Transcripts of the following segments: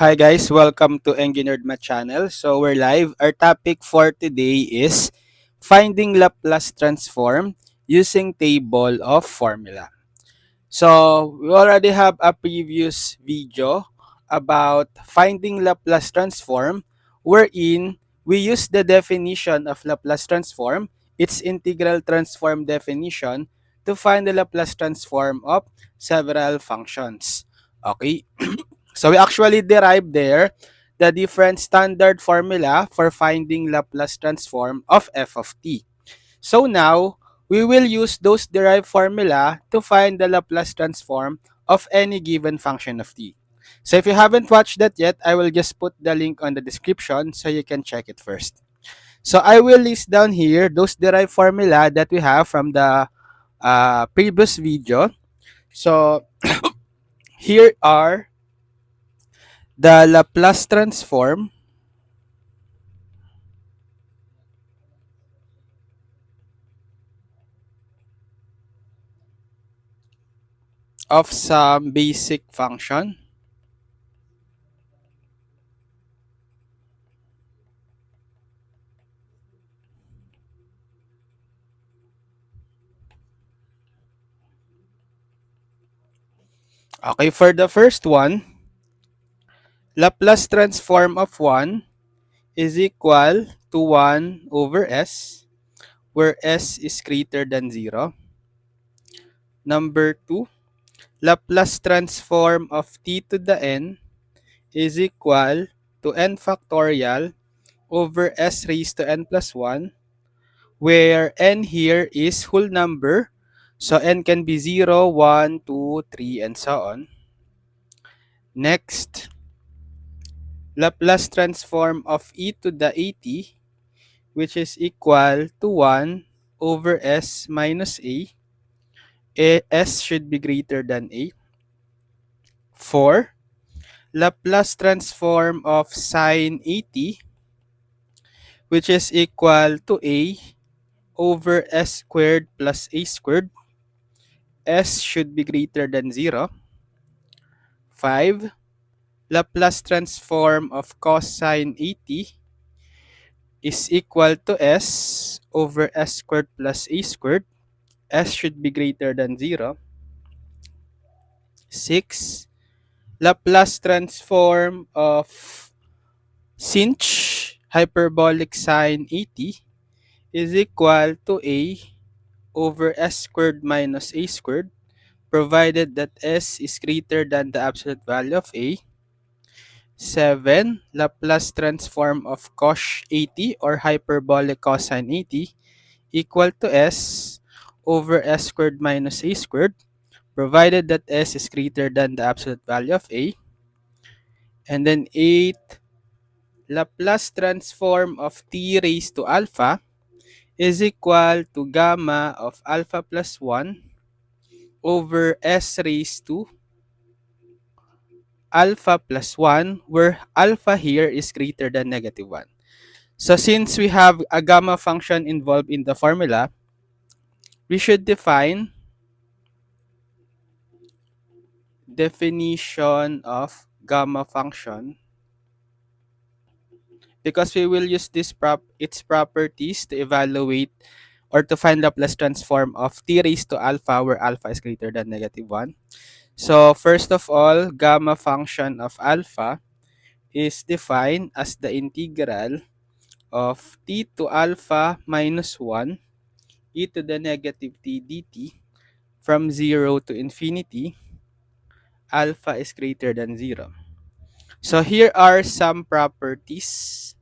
Hi guys, welcome to enginerdmath channel. So we're live. Our topic for today is finding Laplace transform using table of formula. So we already have a previous video about finding Laplace transform wherein we use the definition of Laplace transform, its integral transform definition, to find the Laplace transform of several functions. Okay? So we actually derived there the different standard formula for finding Laplace transform of f of t. So now, we will use those derived formula to find the Laplace transform of any given function of t. So if you haven't watched that yet, I will just put the link on the description so you can check it first. So I will list down here those derived formula that we have from the previous video. So here are the Laplace transform of some basic function. Okay, for the first one, Laplace transform of 1 is equal to 1 over s, where s is greater than 0. Number 2, Laplace transform of t to the n is equal to n factorial over s raised to n plus 1, where n here is whole number, so n can be 0, 1, 2, 3, and so on. Next, Laplace transform of e to the at, which is equal to 1 over s minus a. S should be greater than a. 4. Laplace transform of sine at, which is equal to a over s squared plus a squared. S should be greater than 0. 5. Laplace transform of cosine at is equal to s over s squared plus a squared. S should be greater than 0. 6. Laplace transform of sinh hyperbolic sine at is equal to a over s squared minus a squared, provided that s is greater than the absolute value of a. 7. Laplace transform of cos at or hyperbolic cosine at equal to s over s squared minus a squared, provided that s is greater than the absolute value of a. And then 8. Laplace transform of t raised to alpha is equal to gamma of alpha plus 1 over s raised to alpha plus 1, where alpha here is greater than negative 1. So since we have a gamma function involved in the formula, we should define definition of gamma function, because we will use its properties to evaluate or to find Laplace transform of t raised to alpha, where alpha is greater than negative 1. So first of all, gamma function of alpha is defined as the integral of t to alpha minus 1 e to the negative t dt from 0 to infinity. Alpha is greater than 0. So here are some properties.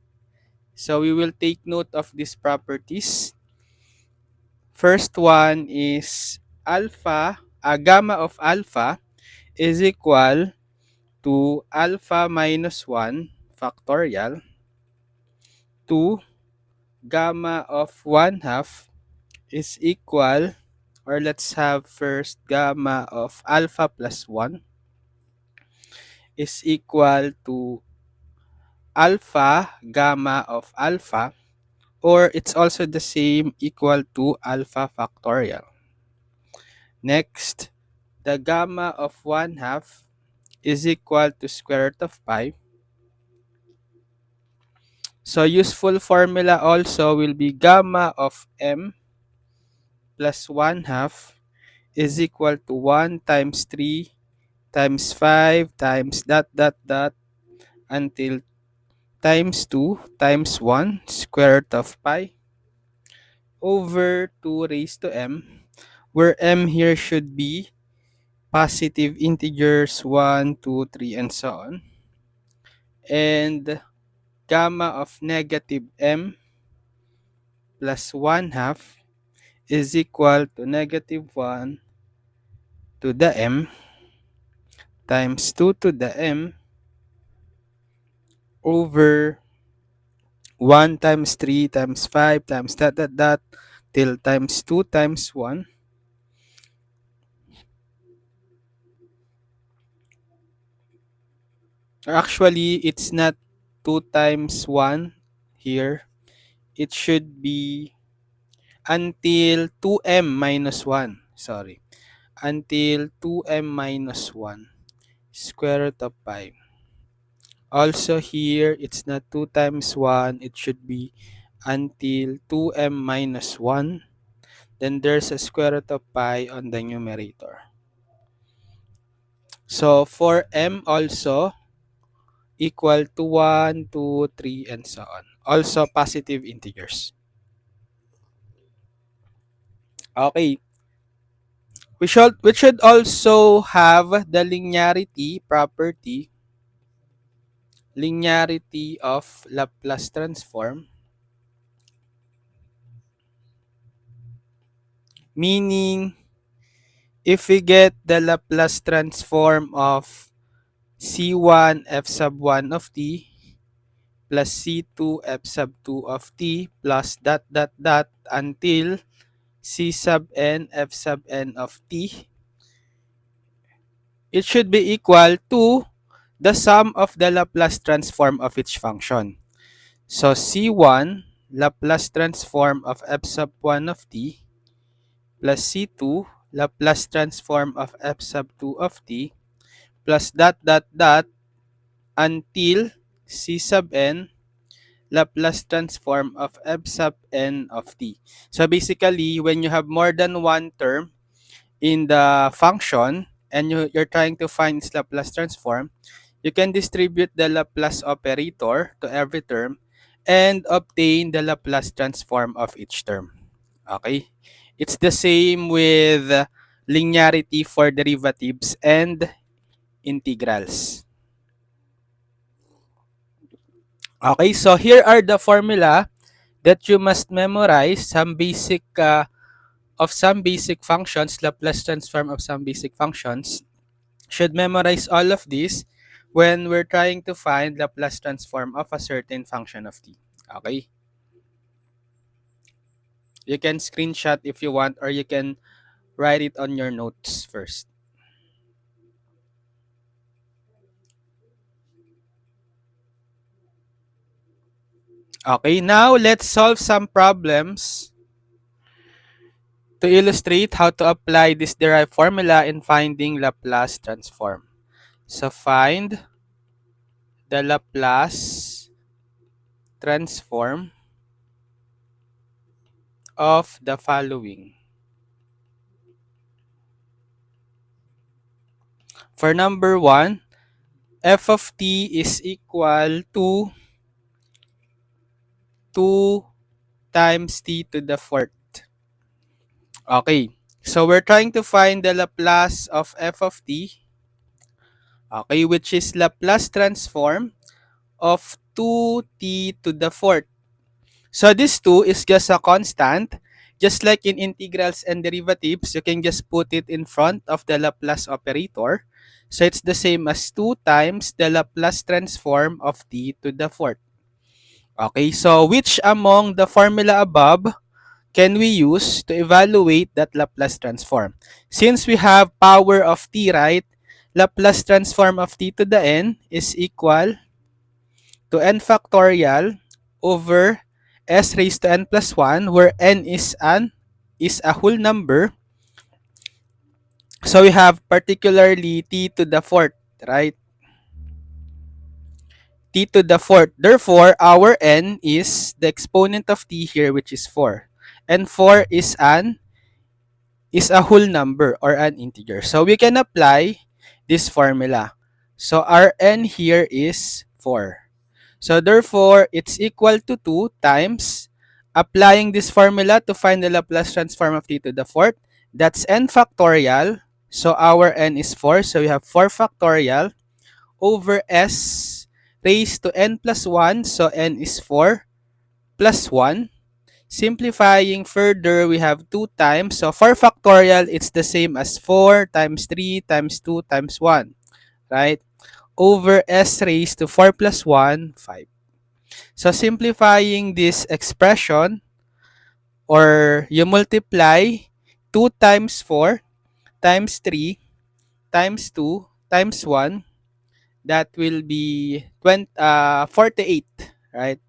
So we will take note of these properties. First one is gamma of alpha is equal to alpha minus 1 factorial to gamma of 1/2 is equal, or let's have first gamma of alpha plus 1 is equal to alpha gamma of alpha, or it's also the same, equal to alpha factorial. Next, the gamma of 1/2 is equal to square root of pi. So useful formula also will be gamma of m plus 1 half is equal to 1 times 3 times 5 times dot dot dot until times 2 times 1 square root of pi over 2 raised to m, where m here should be positive integers 1, 2, 3, and so on. And gamma of negative m plus 1 half is equal to negative 1 to the m times 2 to the m over 1 times 3 times 5 times dot dot dot till times 2 times 1. Actually, it's not 2 times 1 here. It should be until 2m minus 1. Sorry. Until 2m minus 1 square root of pi. Also here, it's not 2 times 1. It should be until 2m minus 1. Then there's a square root of pi on the numerator. So for m also equal to 1, 2, 3, and so on. Also positive integers. Okay. We should also have the linearity of Laplace transform, meaning if we get the Laplace transform of C1 f sub 1 of t plus C2 f sub 2 of t plus dot dot dot until C sub n f sub n of t, it should be equal to the sum of the Laplace transform of each function. So C1 Laplace transform of f sub 1 of t plus C2 Laplace transform of f sub 2 of t plus dot dot dot until C sub n Laplace transform of f sub n of t. So basically, when you have more than one term in the function and you're trying to find its Laplace transform, you can distribute the Laplace operator to every term and obtain the Laplace transform of each term. Okay? It's the same with linearity for derivatives and integrals. Okay, so here are the formula that you must memorize, some basic functions, Laplace transform of some basic functions. Should memorize all of these when we're trying to find Laplace transform of a certain function of t. Okay? You can screenshot if you want, or you can write it on your notes first. Okay, now let's solve some problems to illustrate how to apply this derived formula in finding Laplace transform. So find the Laplace transform of the following. For number 1, f of t is equal to 2 times t to the fourth. Okay, so we're trying to find the Laplace of f of t, okay, which is Laplace transform of 2t to the fourth. So this 2 is just a constant. Just like in integrals and derivatives, you can just put it in front of the Laplace operator. So it's the same as 2 times the Laplace transform of t to the fourth. Okay, so which among the formula above can we use to evaluate that Laplace transform? Since we have power of t, right? Laplace transform of t to the n is equal to n factorial over s raised to n plus 1, where n is a whole number. So we have particularly t to the fourth, right? t to the fourth. Therefore, our n is the exponent of t here, which is 4. And 4 is a whole number or an integer. So we can apply this formula. So our n here is 4. So therefore, it's equal to 2 times applying this formula to find the Laplace transform of t to the fourth. That's n factorial. So our n is 4. So we have 4 factorial over s raised to n plus 1. So n is 4 plus 1. Simplifying further, we have 2 times. So 4 factorial, it's the same as 4 times 3 times 2 times 1. Right? Over s raised to 4 plus 1, 5. So simplifying this expression, or you multiply 2 times 4 times 3 times 2 times 1, that will be 48, right?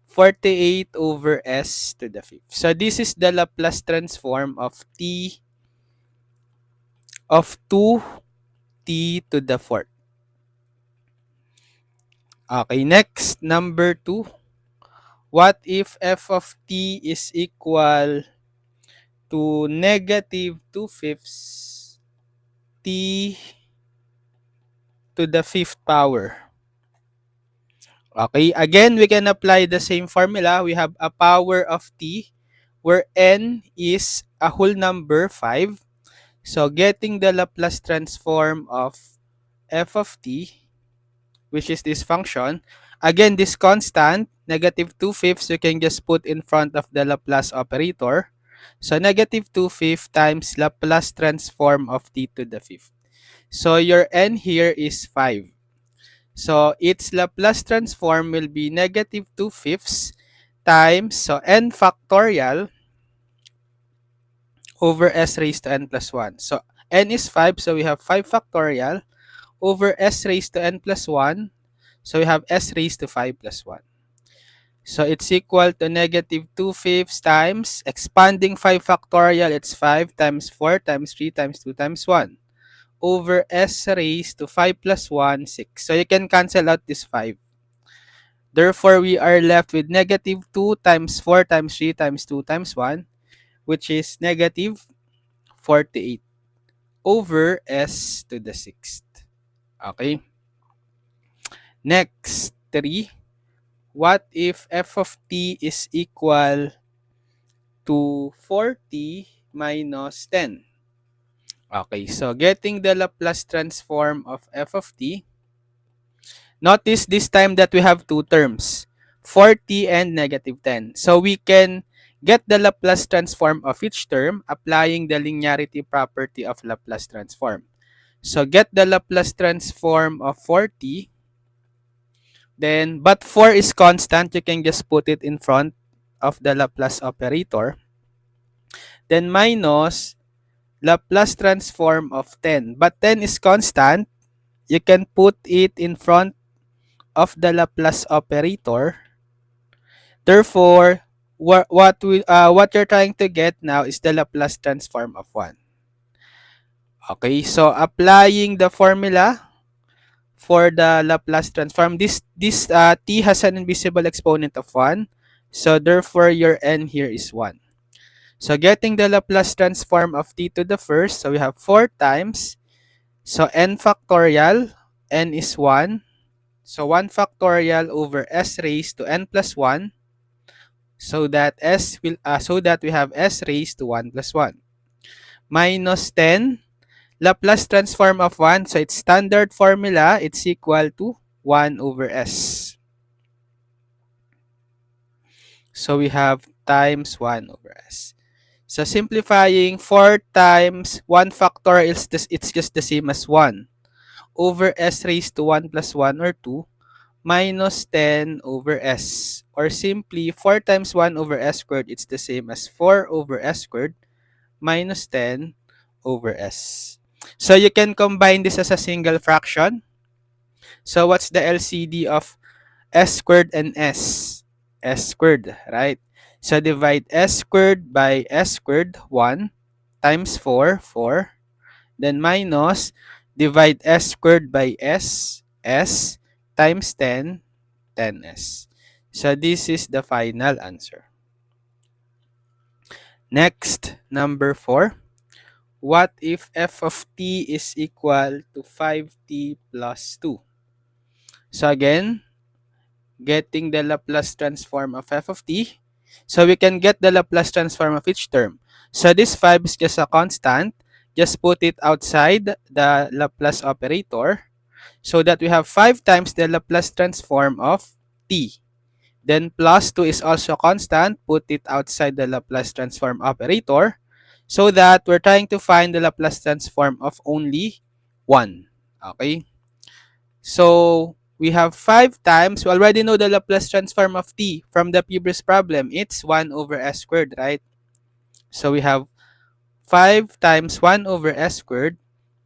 48 over s to the fifth. So this is the Laplace transform of t of 2t to the fourth. Okay, next, number 2. What if f of t is equal to negative 2/5 t to the fifth power? Okay, again, we can apply the same formula. We have a power of t where n is a whole number 5. So getting the Laplace transform of f of t, which is this function, again, this constant, negative 2/5, you can just put in front of the Laplace operator. So negative 2/5 times Laplace transform of t to the fifth. So your n here is 5. So its Laplace transform will be negative 2/5 times, so n factorial over s raised to n plus 1. So n is 5, so we have 5 factorial over s raised to n plus 1. So we have s raised to 5 plus 1. So it's equal to negative 2/5 times, expanding 5 factorial, it's 5 times 4 times 3 times 2 times 1. Over s raised to 5 plus 1, 6. So you can cancel out this 5. Therefore, we are left with negative 2 times 4 times 3 times 2 times 1, which is negative 48 over s to the sixth. Okay? Next, 3. What if f of t is equal to 4t minus 10? Okay, so getting the Laplace transform of f of t, notice this time that we have two terms, 4t and negative 10. So we can get the Laplace transform of each term applying the linearity property of Laplace transform. So get the Laplace transform of 4t. Then, but 4 is constant, you can just put it in front of the Laplace operator. Then minus Laplace transform of 10. But 10 is constant, you can put it in front of the Laplace operator. Therefore, what you're trying to get now is the Laplace transform of 1. Okay, so applying the formula for the Laplace transform, this t has an invisible exponent of 1. So therefore, your n here is 1. So getting the Laplace transform of t to the first, so we have 4 times. So n factorial, n is 1. So 1 factorial over s raised to n plus 1. So that we have s raised to 1 plus 1. Minus 10. Laplace transform of 1, so its standard formula, it's equal to 1 over s. So we have times 1 over s. So simplifying, 4 times 1 factorial, it's just the same as 1 over s raised to 1 plus 1 or 2 minus 10 over s. Or simply, 4 times 1 over s squared, it's the same as 4 over s squared minus 10 over s. So you can combine this as a single fraction. So what's the LCD of s squared and s? S squared, right? So divide s squared by s squared, 1 times 4, 4. Then minus, divide s squared by s times 10, 10s. So this is the final answer. Next, number 4. What if f of t is equal to 5t plus 2? So again, getting the Laplace transform of f of t. So we can get the Laplace transform of each term. So this 5 is just a constant. Just put it outside the Laplace operator so that we have 5 times the Laplace transform of t. Then plus 2 is also constant. Put it outside the Laplace transform operator so that we're trying to find the Laplace transform of only 1. Okay? So we have 5 times. We already know the Laplace transform of t from the previous problem. It's 1 over s squared, right? So we have 5 times 1 over s squared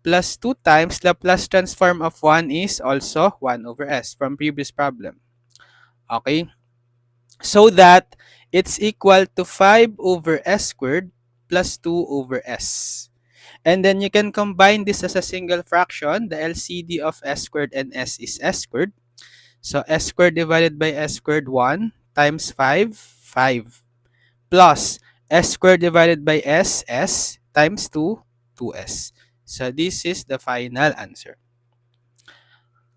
plus 2 times Laplace transform of 1 is also 1 over s from previous problem. Okay? So that it's equal to 5 over s squared plus 2 over s. And then you can combine this as a single fraction. The LCD of s squared and s is s squared. So s squared divided by s squared 1 times 5, 5. Plus s squared divided by s times 2, 2s. So this is the final answer.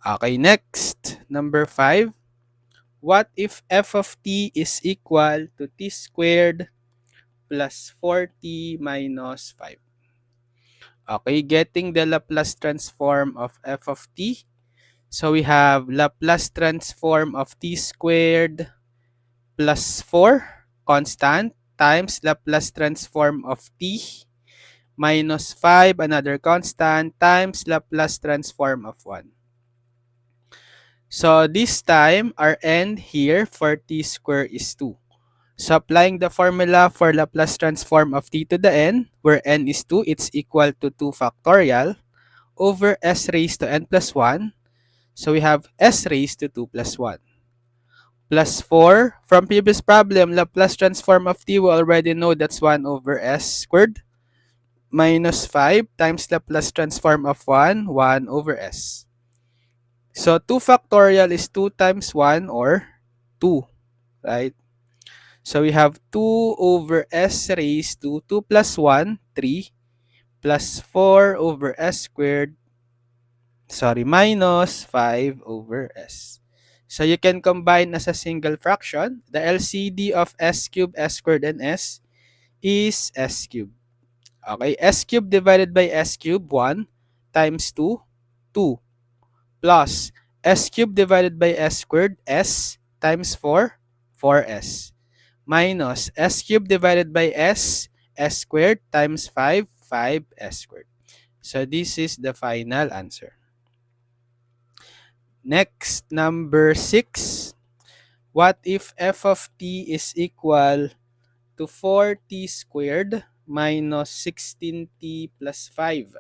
Okay, next, number 5. What if f of t is equal to t squared plus 4t minus 5? Okay, getting the Laplace transform of f of t. So we have Laplace transform of t squared plus 4 constant times Laplace transform of t minus 5, another constant, times Laplace transform of 1. So this time, our n here for t squared is 2. So applying the formula for Laplace transform of t to the n, where n is 2, it's equal to 2 factorial over s raised to n plus 1. So we have s raised to 2 plus 1. Plus 4. From previous problem, Laplace transform of t, we already know that's 1 over s squared. Minus 5 times Laplace transform of 1, 1 over s. So 2 factorial is 2 times 1 or 2, right? So we have 2 over s raised to 2 plus 1, 3, plus 4 over s squared, minus 5 over s. So you can combine as a single fraction. The LCD of s cubed, s squared, and s is s cubed. Okay, s cubed divided by s cubed, 1 times 2, 2, plus s cubed divided by s squared, s times 4, 4s, minus s cubed divided by s squared times 5, 5s squared. So this is the final answer. Next, number 6. What if f of t is equal to 4t squared minus 16t plus 5?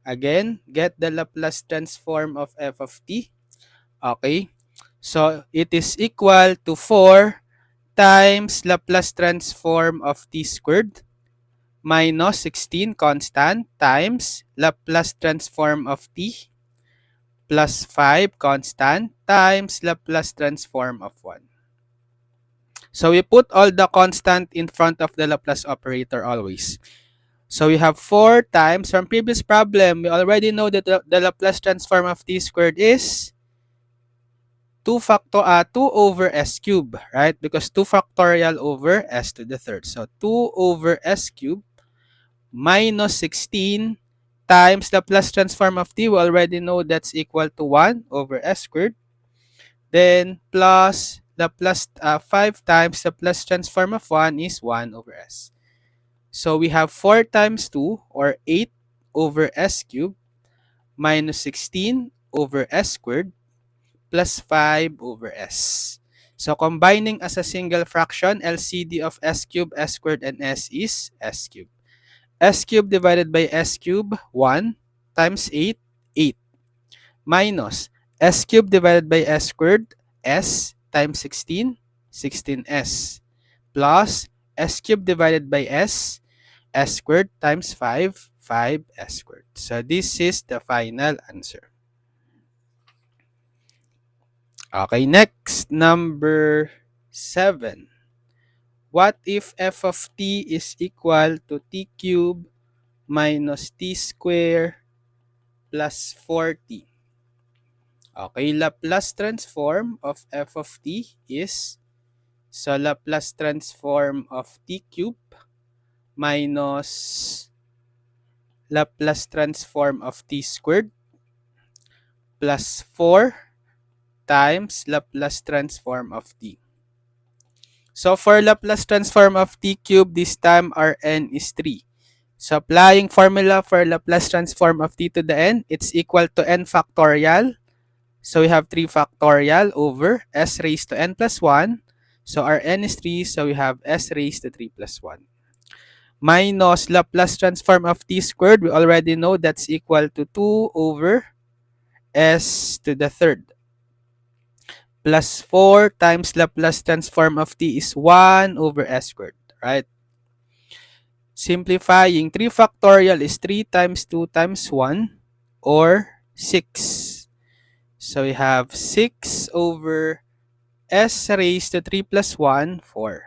Again, get the Laplace transform of f of t. Okay. So it is equal to 4 times Laplace transform of t squared minus 16 constant times Laplace transform of t plus 5 constant times Laplace transform of 1. So we put all the constant in front of the Laplace operator always. So we have 4 times, from previous problem, we already know that the Laplace transform of t squared is 2 over s cubed, right? Because 2 factorial over s to the third. So 2 over s cubed minus 16 times Laplace transform of t. We already know that's equal to 1 over s squared. Then plus Laplace 5 times Laplace transform of 1 is 1 over s. So we have 4 times 2 or 8 over s cubed minus 16 over s squared plus 5 over s. So combining as a single fraction, LCD of s cubed, s squared, and s is s cubed. S cubed divided by s cubed, 1 times 8, 8. Minus s cubed divided by s squared, s times 16, 16s. Plus s cubed divided by s squared times 5, 5s squared. So this is the final answer. Okay, next, number 7. What if f of t is equal to t cubed minus t squared plus 4t? Okay, Laplace transform of f of t is, so Laplace transform of t cubed minus Laplace transform of t squared plus 4 times Laplace transform of t. So for Laplace transform of t cubed, this time our n is 3. So applying formula for Laplace transform of t to the n, it's equal to n factorial. So we have 3 factorial over s raised to n plus 1. So our n is 3, so we have s raised to 3 plus 1. Minus Laplace transform of t squared, we already know that's equal to 2 over s to the third. Plus 4 times Laplace transform of t is 1 over s squared, right? Simplifying, 3 factorial is 3 times 2 times 1 or 6. So we have 6 over s raised to 3 plus 1, 4.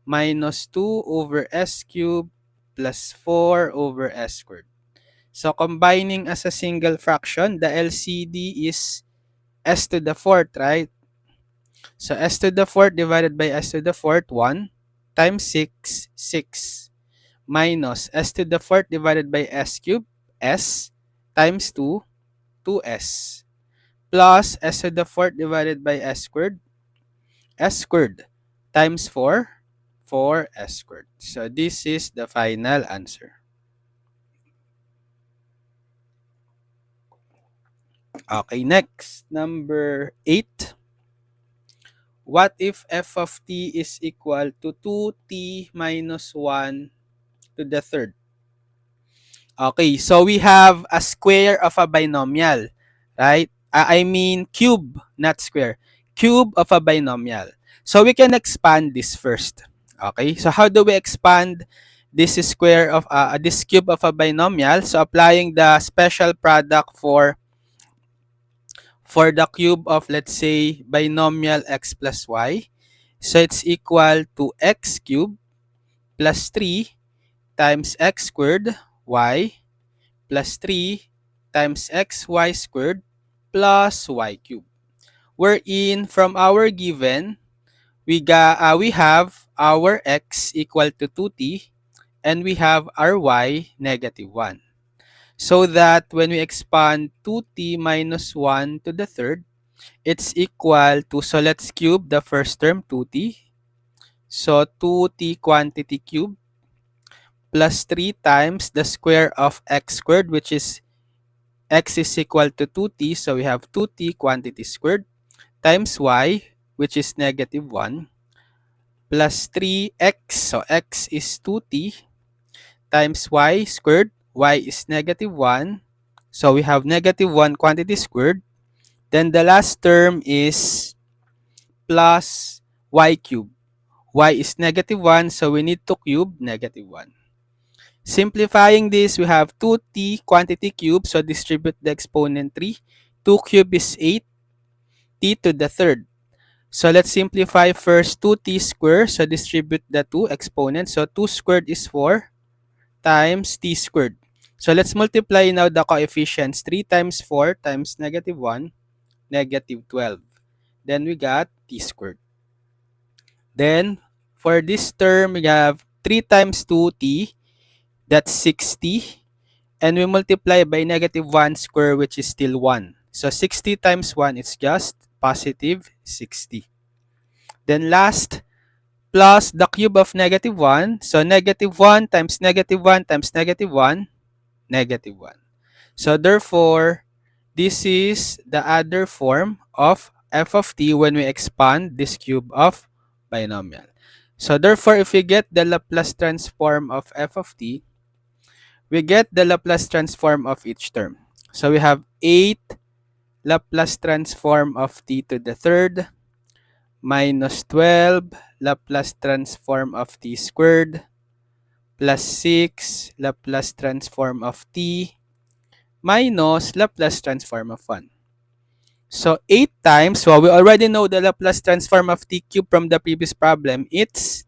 Minus 2 over s cubed plus 4 over s squared. So combining as a single fraction, the LCD is s to the fourth, right? So s to the fourth divided by s to the fourth, 1 times 6, 6. Minus s to the fourth divided by s cubed, s times 2, 2s. Plus s to the fourth divided by s squared times 4, 4s squared. So this is the final answer. Okay, next, number 8. What if f of t is equal to 2t minus 1 to the third? Okay, so we have a square of a binomial, right? I mean cube, not square. Cube of a binomial. So we can expand this first. Okay, so how do we expand this square of this cube of a binomial? So applying the special product for the cube of, let's say, binomial x plus y. So it's equal to x cubed plus 3 times x squared y plus 3 times xy squared plus y cubed. Wherein from our given, we have our x equal to 2t and we have our y negative 1. So that when we expand 2t minus 1 to the third, it's equal to, so let's cube the first term, 2t. So 2t quantity cube plus 3 times the square of x squared, which is x is equal to 2t, so we have 2t quantity squared, times y, which is negative 1, plus 3x, so x is 2t, times y squared, y is negative 1, so we have negative 1 quantity squared. Then the last term is plus y cubed. Y is negative 1, so we need to cube negative 1. Simplifying this, we have 2t quantity cube, so distribute the exponent 3. 2 cube is 8, t to the third. So let's simplify first 2t squared, so distribute the 2 exponents. So 2 squared is 4 times t squared. So let's multiply now the coefficients. 3 times 4 times negative 1, negative 12. Then we got t squared. Then for this term, we have 3 times 2t, that's 60. And we multiply by negative 1 square, which is still 1. So 60 times 1 is just positive 60. Then last, plus the cube of negative 1. So negative 1 times negative 1 times negative 1, negative 1. So therefore, this is the other form of f of t when we expand this cube of binomial. So therefore, if we get the Laplace transform of f of t, we get the Laplace transform of each term. So we have 8 Laplace transform of t to the third minus 12 Laplace transform of t squared plus 6 Laplace transform of t minus Laplace transform of 1. So 8 times, well, we already know the Laplace transform of t cubed from the previous problem. It's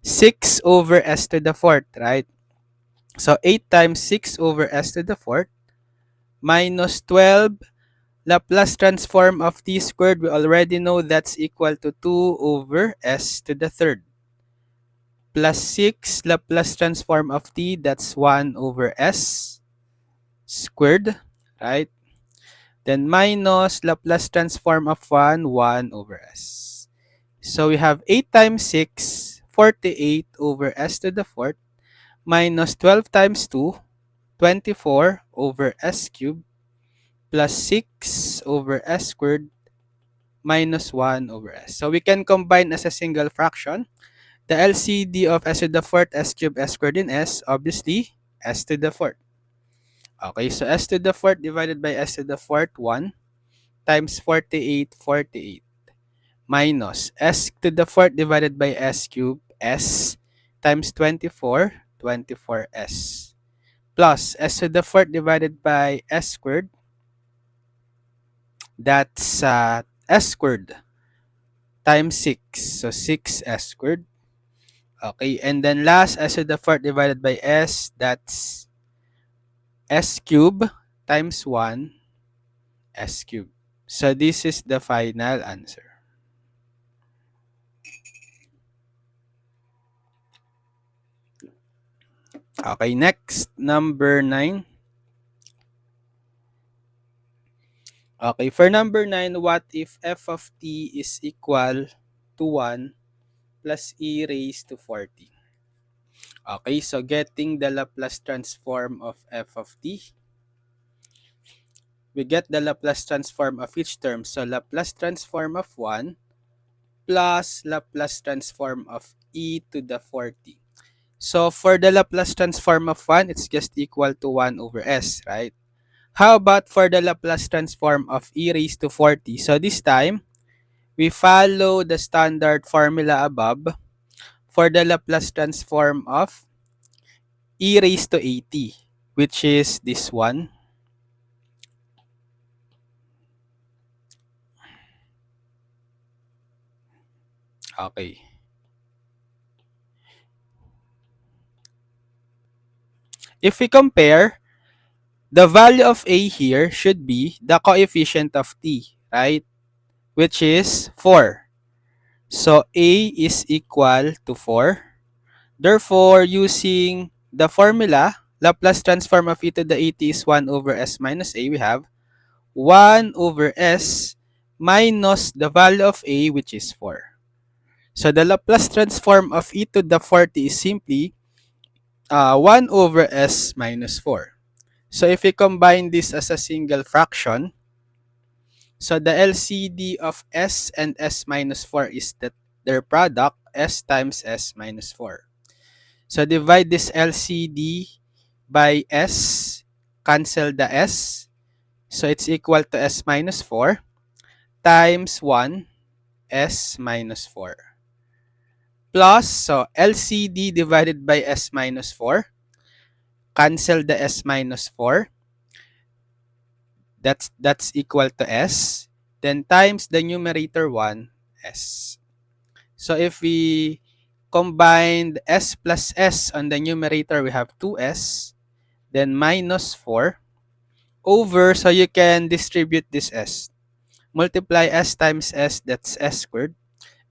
6 over s to the fourth, right? So 8 times 6 over s to the fourth minus 12 Laplace transform of t squared. We already know that's equal to 2 over s to the third. Plus 6 Laplace transform of t, that's 1 over s squared, right? Then minus Laplace transform of 1 over s. So we have 8 times 6, 48 over s to the fourth, minus 12 times 2, 24 over s cubed, plus 6 over s squared, minus 1 over s. So we can combine as a single fraction. The LCD of s to the fourth, s cubed, s squared in s, obviously, s to the fourth. Okay, so s to the fourth divided by s to the fourth, 1 times 48, 48. Minus s to the fourth divided by s cubed, s, times 24, 24s. Plus s to the fourth divided by s squared, that's s squared, times 6. So 6s squared. Okay, and then last, s to the fourth divided by s, that's s cubed times 1 s cubed. So this is the final answer. Okay, next, number 9. Okay, for number 9, what if f of t is equal to 1 plus e raised to 40? Okay, so getting the Laplace transform of f of t, we get the Laplace transform of each term. So Laplace transform of 1 plus Laplace transform of e to the 40. So for the Laplace transform of 1, it's just equal to 1 over s, right? How about for the Laplace transform of e raised to 40? So this time, we follow the standard formula above for the Laplace transform of e raised to 80, which is this one. Okay. If we compare, the value of a here should be the coefficient of t, right? Which is 4. So a is equal to 4. Therefore, using the formula, Laplace transform of e to the 80 is 1 over s minus a. We have 1 over s minus the value of a, which is 4. So the Laplace transform of e to the 40 is simply 1 over s minus 4. So if we combine this as a single fraction, so the LCD of s and s minus 4 is that their product, s times s minus 4. So divide this LCD by s, cancel the s, so it's equal to s minus 4 times 1 s minus 4. Plus, so LCD divided by s minus 4, cancel the s minus 4, that's equal to s, then times the numerator 1, s. So if we combine s plus s on the numerator, we have 2s, then minus 4, over, so you can distribute this s. Multiply s times s, that's s squared.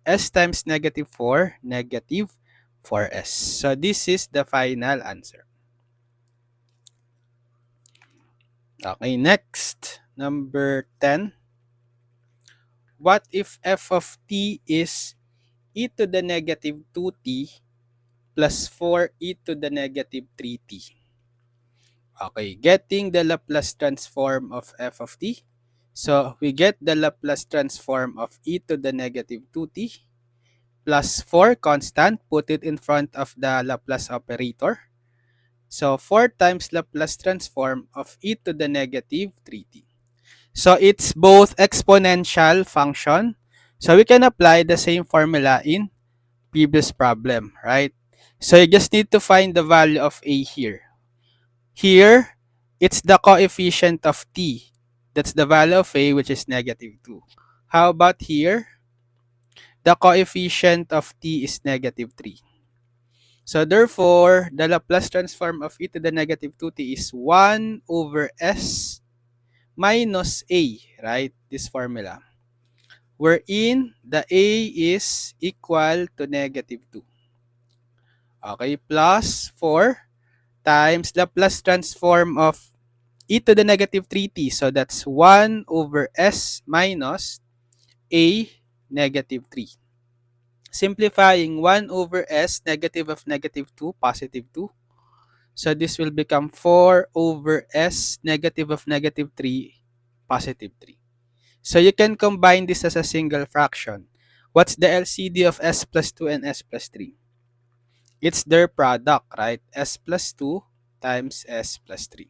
S times negative 4, negative 4s. So this is the final answer. Okay, next, number 10. What if f of t is e to the negative 2t plus 4e to the negative 3t? Okay, getting the Laplace transform of f of t. So we get the Laplace transform of e to the negative 2t plus 4 constant, put it in front of the Laplace operator. So 4 times Laplace transform of e to the negative 3t. So it's both exponential function. So we can apply the same formula in previous problem, right? So you just need to find the value of a here. Here, it's the coefficient of t. That's the value of a, which is negative 2. How about here? The coefficient of t is negative 3. So therefore, the Laplace transform of e to the negative 2t is 1 over s minus a, right? This formula. Wherein the a is equal to negative 2. Okay, plus 4 times Laplace transform of e to the negative 3t. So that's 1 over s minus a negative 3. Simplifying 1 over s, negative of negative 2, positive 2. So this will become 4 over s, negative of negative 3, positive 3. So you can combine this as a single fraction. What's the LCD of s plus 2 and s plus 3? It's their product, right? S plus 2 times s plus 3.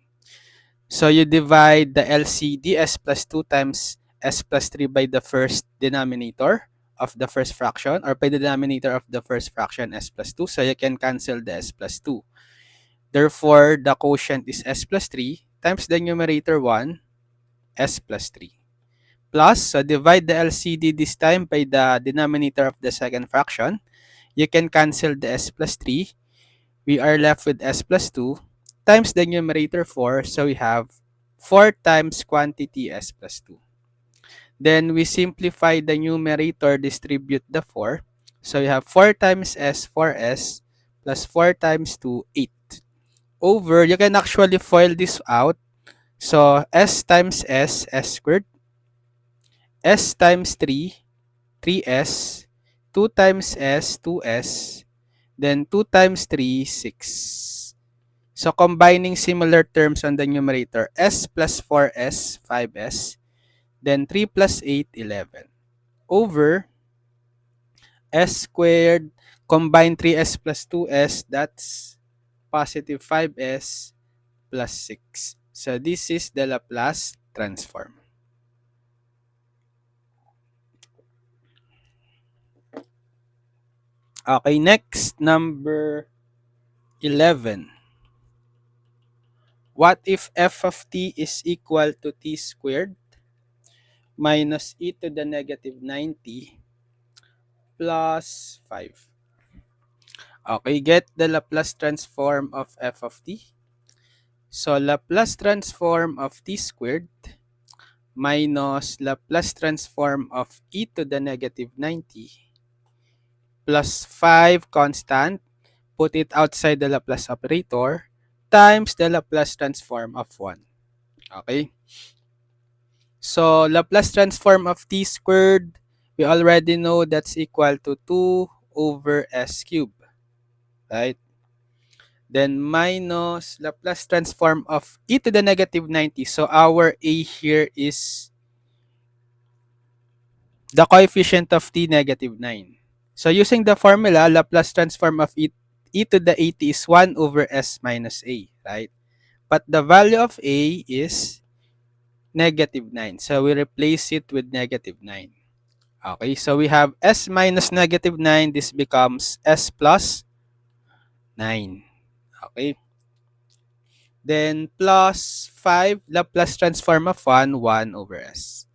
So you divide the LCD s plus 2 times s plus 3 by the first denominator of the first fraction, or by the denominator of the first fraction s plus 2. So you can cancel the s plus 2. Therefore, the quotient is s plus 3 times the numerator 1, s plus 3. Plus, so divide the LCD this time by the denominator of the second fraction. You can cancel the s plus 3. We are left with s plus 2 times the numerator 4. So we have 4 times quantity s plus 2. Then we simplify the numerator, distribute the 4. So we have 4 times s, 4s, plus 4 times 2, 8. Over, you can actually FOIL this out. So s times s squared, s times 3, 3s, 2 times s, 2s, then 2 times 3, 6. So combining similar terms on the numerator, s plus 4s, 5s, then 3 plus 8, 11. Over s squared, combine 3s plus 2s, that's positive 5s plus 6. So this is the Laplace transform. Okay, next, number 11. What if f of t is equal to t squared minus e to the negative 90 plus 5? Okay, get the Laplace transform of f of t. So Laplace transform of t squared minus Laplace transform of e to the negative 90 plus 5 constant, put it outside the Laplace operator, times the Laplace transform of 1. Okay? So Laplace transform of t squared, we already know that's equal to 2 over s cubed. Right? Then minus Laplace transform of e to the negative 90. So our a here is the coefficient of t, negative 9. So using the formula, Laplace transform of e to the 80 is 1 over s minus a, right? But the value of a is negative 9. So we replace it with negative 9. Okay, so we have s minus negative 9. This becomes s plus 9. Okay. Then plus 5, Laplace transform of 1, 1 over s.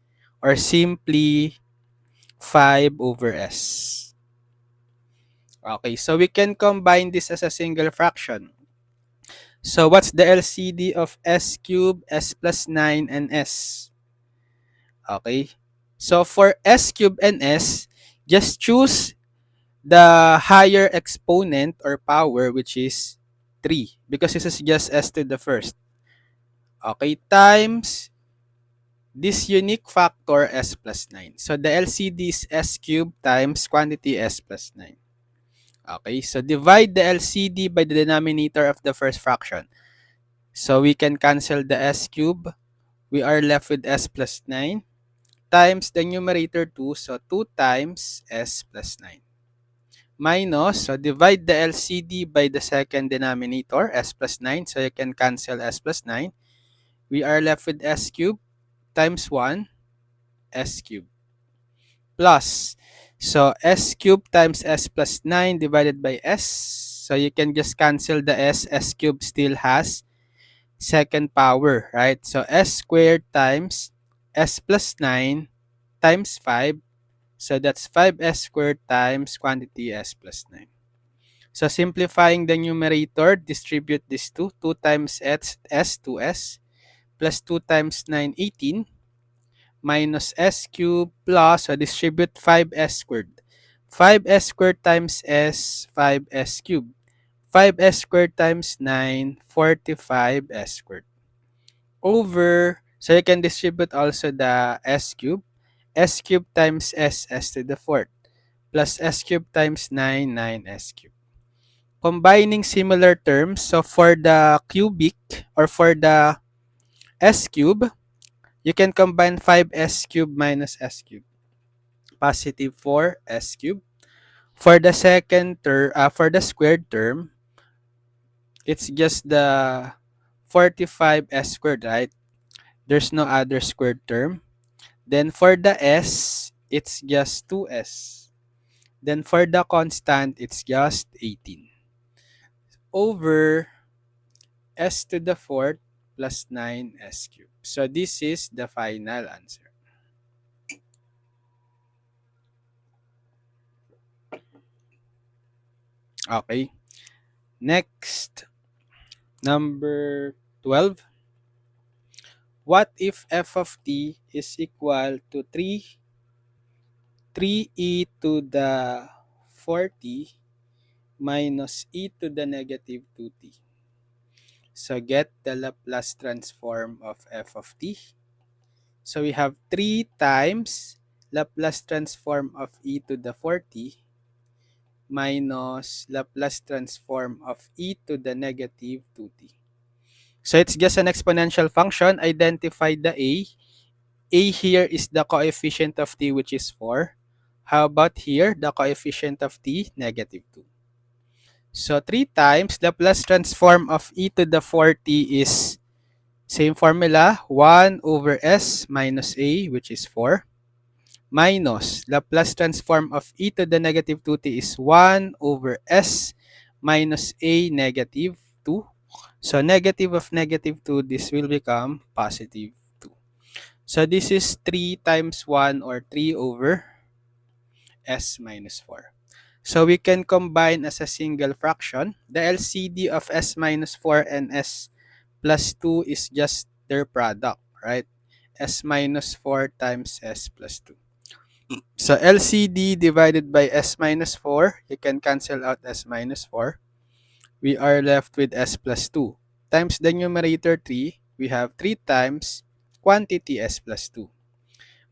Or simply 5 over s. Okay, so we can combine this as a single fraction. So what's the LCD of s cubed, s plus 9, and s? Okay. So for s cubed and s, just choose the higher exponent or power, which is 3, because this is just s to the first. Okay, times this unique factor s plus 9. So the LCD is s cubed times quantity s plus 9. Okay, so divide the LCD by the denominator of the first fraction. So we can cancel the s cubed. We are left with s plus 9 times the numerator 2. So 2 times s plus 9. Minus, so divide the LCD by the second denominator, s plus 9. So you can cancel s plus 9. We are left with s cubed times 1, s cubed. Plus, so s cubed times s plus 9 divided by s. So you can just cancel the s cubed still has second power, right? So s squared times s plus 9 times 5. So that's 5s squared times quantity s plus 9. So simplifying the numerator, distribute this 2 times s 2s, plus 2 times 9, 18, minus s cubed plus, so distribute 5s squared. 5s squared times s, 5s cubed. 5s squared times 9, 45s squared. Over, so you can distribute also the s cubed. S cubed times s to the fourth, plus s cubed times 9, 9s cubed. Combining similar terms, so for the cubic or for the s cube, you can combine 5s cube minus s cube. Positive 4s cube. For the second term, for the squared term, it's just the 45s squared, right? There's no other squared term. Then for the s, it's just 2s. Then for the constant, it's just 18. Over s to the fourth plus 9s cubed. So this is the final answer. Okay. Next, number 12. What if f of t is equal to 3e to the 40 minus e to the negative 2t? So get the Laplace transform of f of t. So we have 3 times Laplace transform of e to the 40 minus Laplace transform of e to the negative 2t. So it's just an exponential function. Identify the a. A here is the coefficient of t, which is 4. How about here, the coefficient of t, negative 2. So 3 times Laplace transform of e to the 40 is same formula, 1 over s minus a, which is 4, minus Laplace transform of e to the negative 2t is 1 over s minus a negative 2. So negative of negative 2, this will become positive 2. So this is 3 times 1 or 3 over s minus 4. So we can combine as a single fraction. The LCD of s minus 4 and s plus 2 is just their product, right? S minus 4 times s plus 2. So LCD divided by s minus 4, you can cancel out s minus 4. We are left with s plus 2. Times the numerator 3, we have 3 times quantity s plus 2.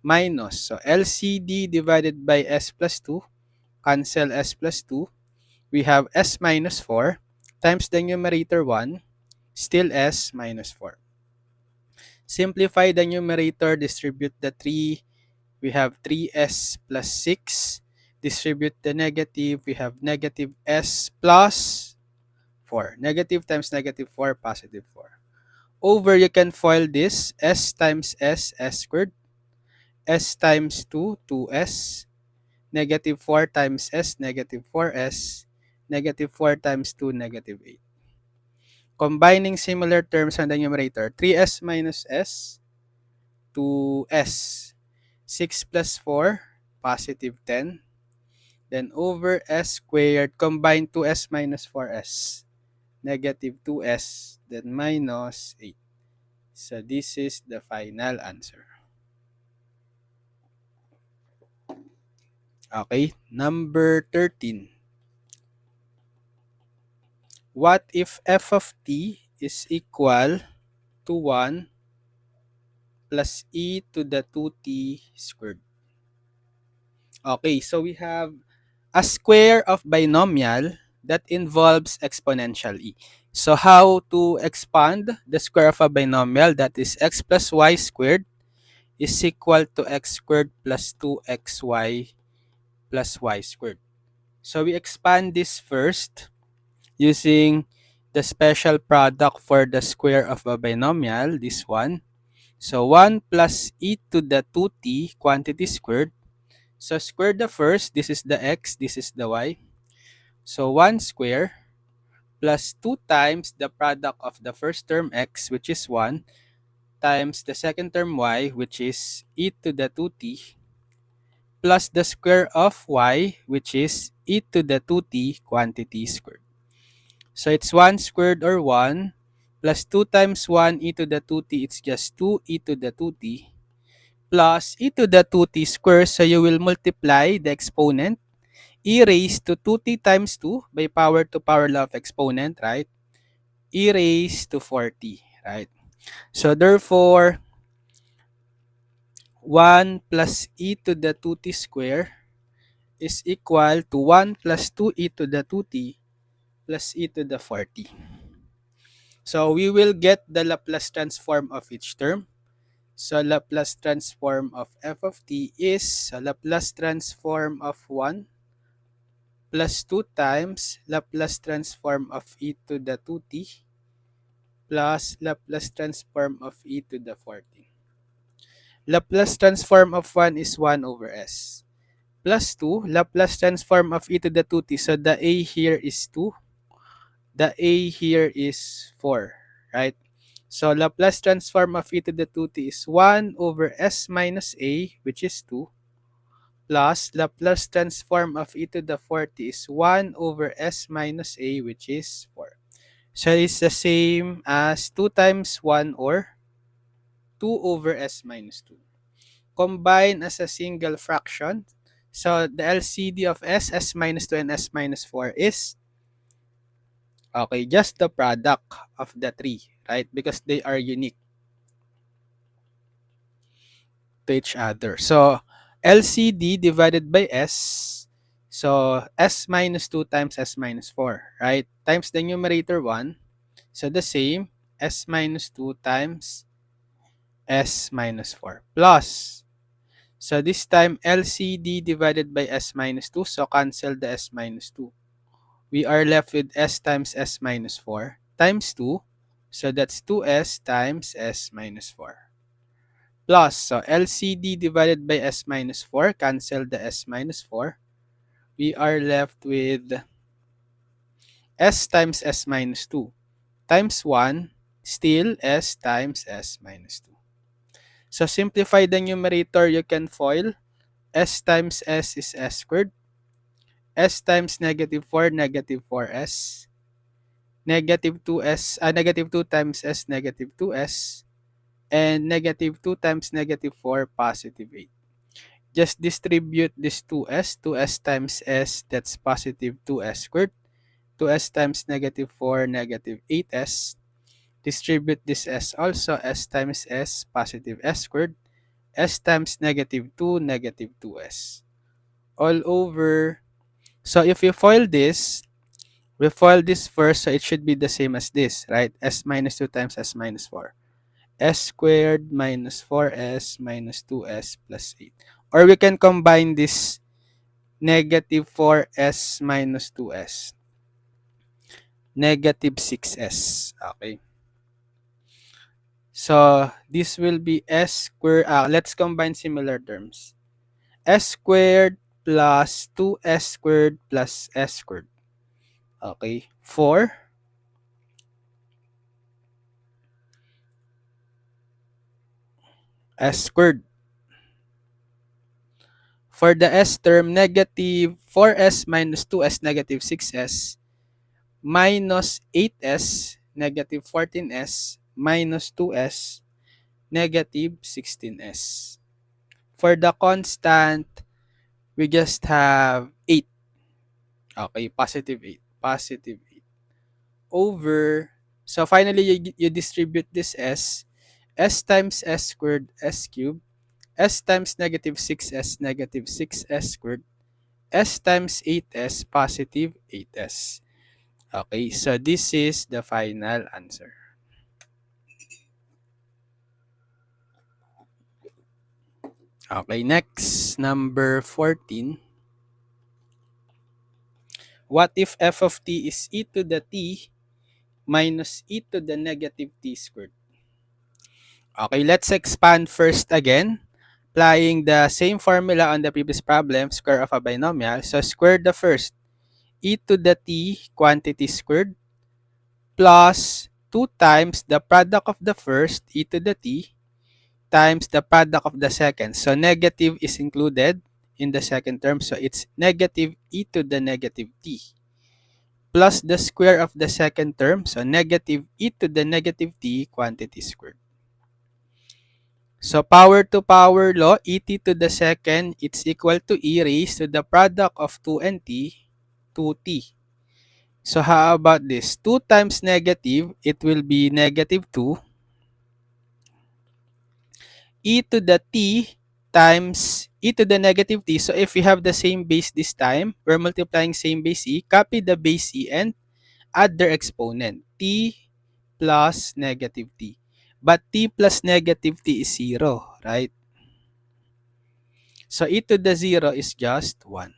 Minus, so LCD divided by s plus 2, cancel s plus 2. We have s minus 4 times the numerator 1, still s minus 4. Simplify the numerator, distribute the 3. We have 3s plus 6. Distribute the negative. We have negative s plus 4. Negative times negative 4, positive 4. Over, you can FOIL this. S times s, s squared. S times 2, 2s. Negative 4 times s, negative 4s. Negative 4 times 2, negative 8. Combining similar terms on the numerator, 3s minus s, 2s. 6 plus 4, positive 10. Then over s squared, combine 2s minus 4s. Negative 2s, then minus 8. So this is the final answer. Okay, number 13. What if f of t is equal to 1 plus e to the 2t squared? Okay, so we have a square of binomial that involves exponential e. So how to expand the square of a binomial, that is x plus y squared is equal to x squared plus 2xy plus y squared. So we expand this first using the special product for the square of a binomial, this one. So 1 plus e to the 2t quantity squared. So square the first, this is the x, this is the y. So 1 square plus 2 times the product of the first term x, which is 1, times the second term y, which is e to the 2t, plus the square of y, which is e to the 2t quantity squared. So it's 1 squared or 1 plus 2 times 1 e to the 2t, it's just 2 e to the 2t plus e to the 2t squared. So you will multiply the exponent e raised to 2t times 2 by power to power law of exponent, right? E raised to 4t, right? So therefore, 1 plus e to the 2t squared is equal to 1 plus 2e to the 2t plus e to the 4t. So we will get the Laplace transform of each term. So Laplace transform of f of t is Laplace transform of 1 plus 2 times Laplace transform of e to the 2t plus Laplace transform of e to the 4t. Laplace transform of 1 is 1 over s. Plus 2, Laplace transform of e to the 2t. So the a here is 2. The a here is 4, right? So Laplace transform of e to the 2t is 1 over s minus a, which is 2, plus Laplace transform of e to the 4t is 1 over s minus a, which is 4. So it's the same as 2 times 1 or 2 over s minus 2. Combine as a single fraction. So the LCD of s minus 2 and s minus 4 is, okay, just the product of the three, right? Because they are unique to each other. So LCD divided by s, so s minus 2 times s minus 4, right? Times the numerator 1. So the same, s minus 2 times s minus 4 plus. So this time LCD divided by s minus 2. So cancel the s minus 2. We are left with s times s minus 4 times 2. So that's 2s times s minus 4. Plus, so LCD divided by s minus 4. Cancel the s minus 4. We are left with s times s minus 2 times 1. Still s times s minus 2. So simplify the numerator, you can FOIL. S times s is s squared. S times negative 4, negative 4s. Negative 2s, negative 2 times s, negative 2s. And negative 2 times negative 4, positive 8. Just distribute this 2s. 2s times s, that's positive 2s squared. 2s times negative 4, negative 8s. Distribute this s also. S times s, positive s squared. S times negative 2, negative 2s. All over. So if you FOIL this, we FOIL this first, so it should be the same as this, right? S minus 2 times s minus 4. S squared minus 4s minus 2s plus 8. Or we can combine this negative 4s minus 2s. Negative 6s. Okay. So this will be s squared. Let's combine similar terms. S squared plus 2s squared plus s squared. Okay. 4 s squared. For the s term, negative 4s minus 2s, negative 6s, minus 8s, negative 14s, minus 2s, negative 16s. For the constant, we just have 8. Okay, positive 8. Positive 8. Over, so finally, you distribute this s times s squared, s cubed, s times negative 6s, negative 6s squared, s times 8s, positive 8s. Okay, so this is the final answer. Okay, next, number 14. What if f of t is e to the t minus e to the negative t squared? Okay, let's expand first again. Applying the same formula on the previous problem, square of a binomial. So square the first, e to the t quantity squared plus 2 times the product of the first, e to the t, times the product of the second. So negative is included in the second term. So it's negative e to the negative t plus the square of the second term. So negative e to the negative t quantity squared. So power to power law, et to the second, it's equal to e raised to the product of 2 and t, 2t. So how about this? 2 times negative, it will be negative 2 e to the t times e to the negative t. So if we have the same base this time, we're multiplying same base e, copy the base e and add their exponent, t plus negative t. But t plus negative t is 0, right? So e to the 0 is just 1.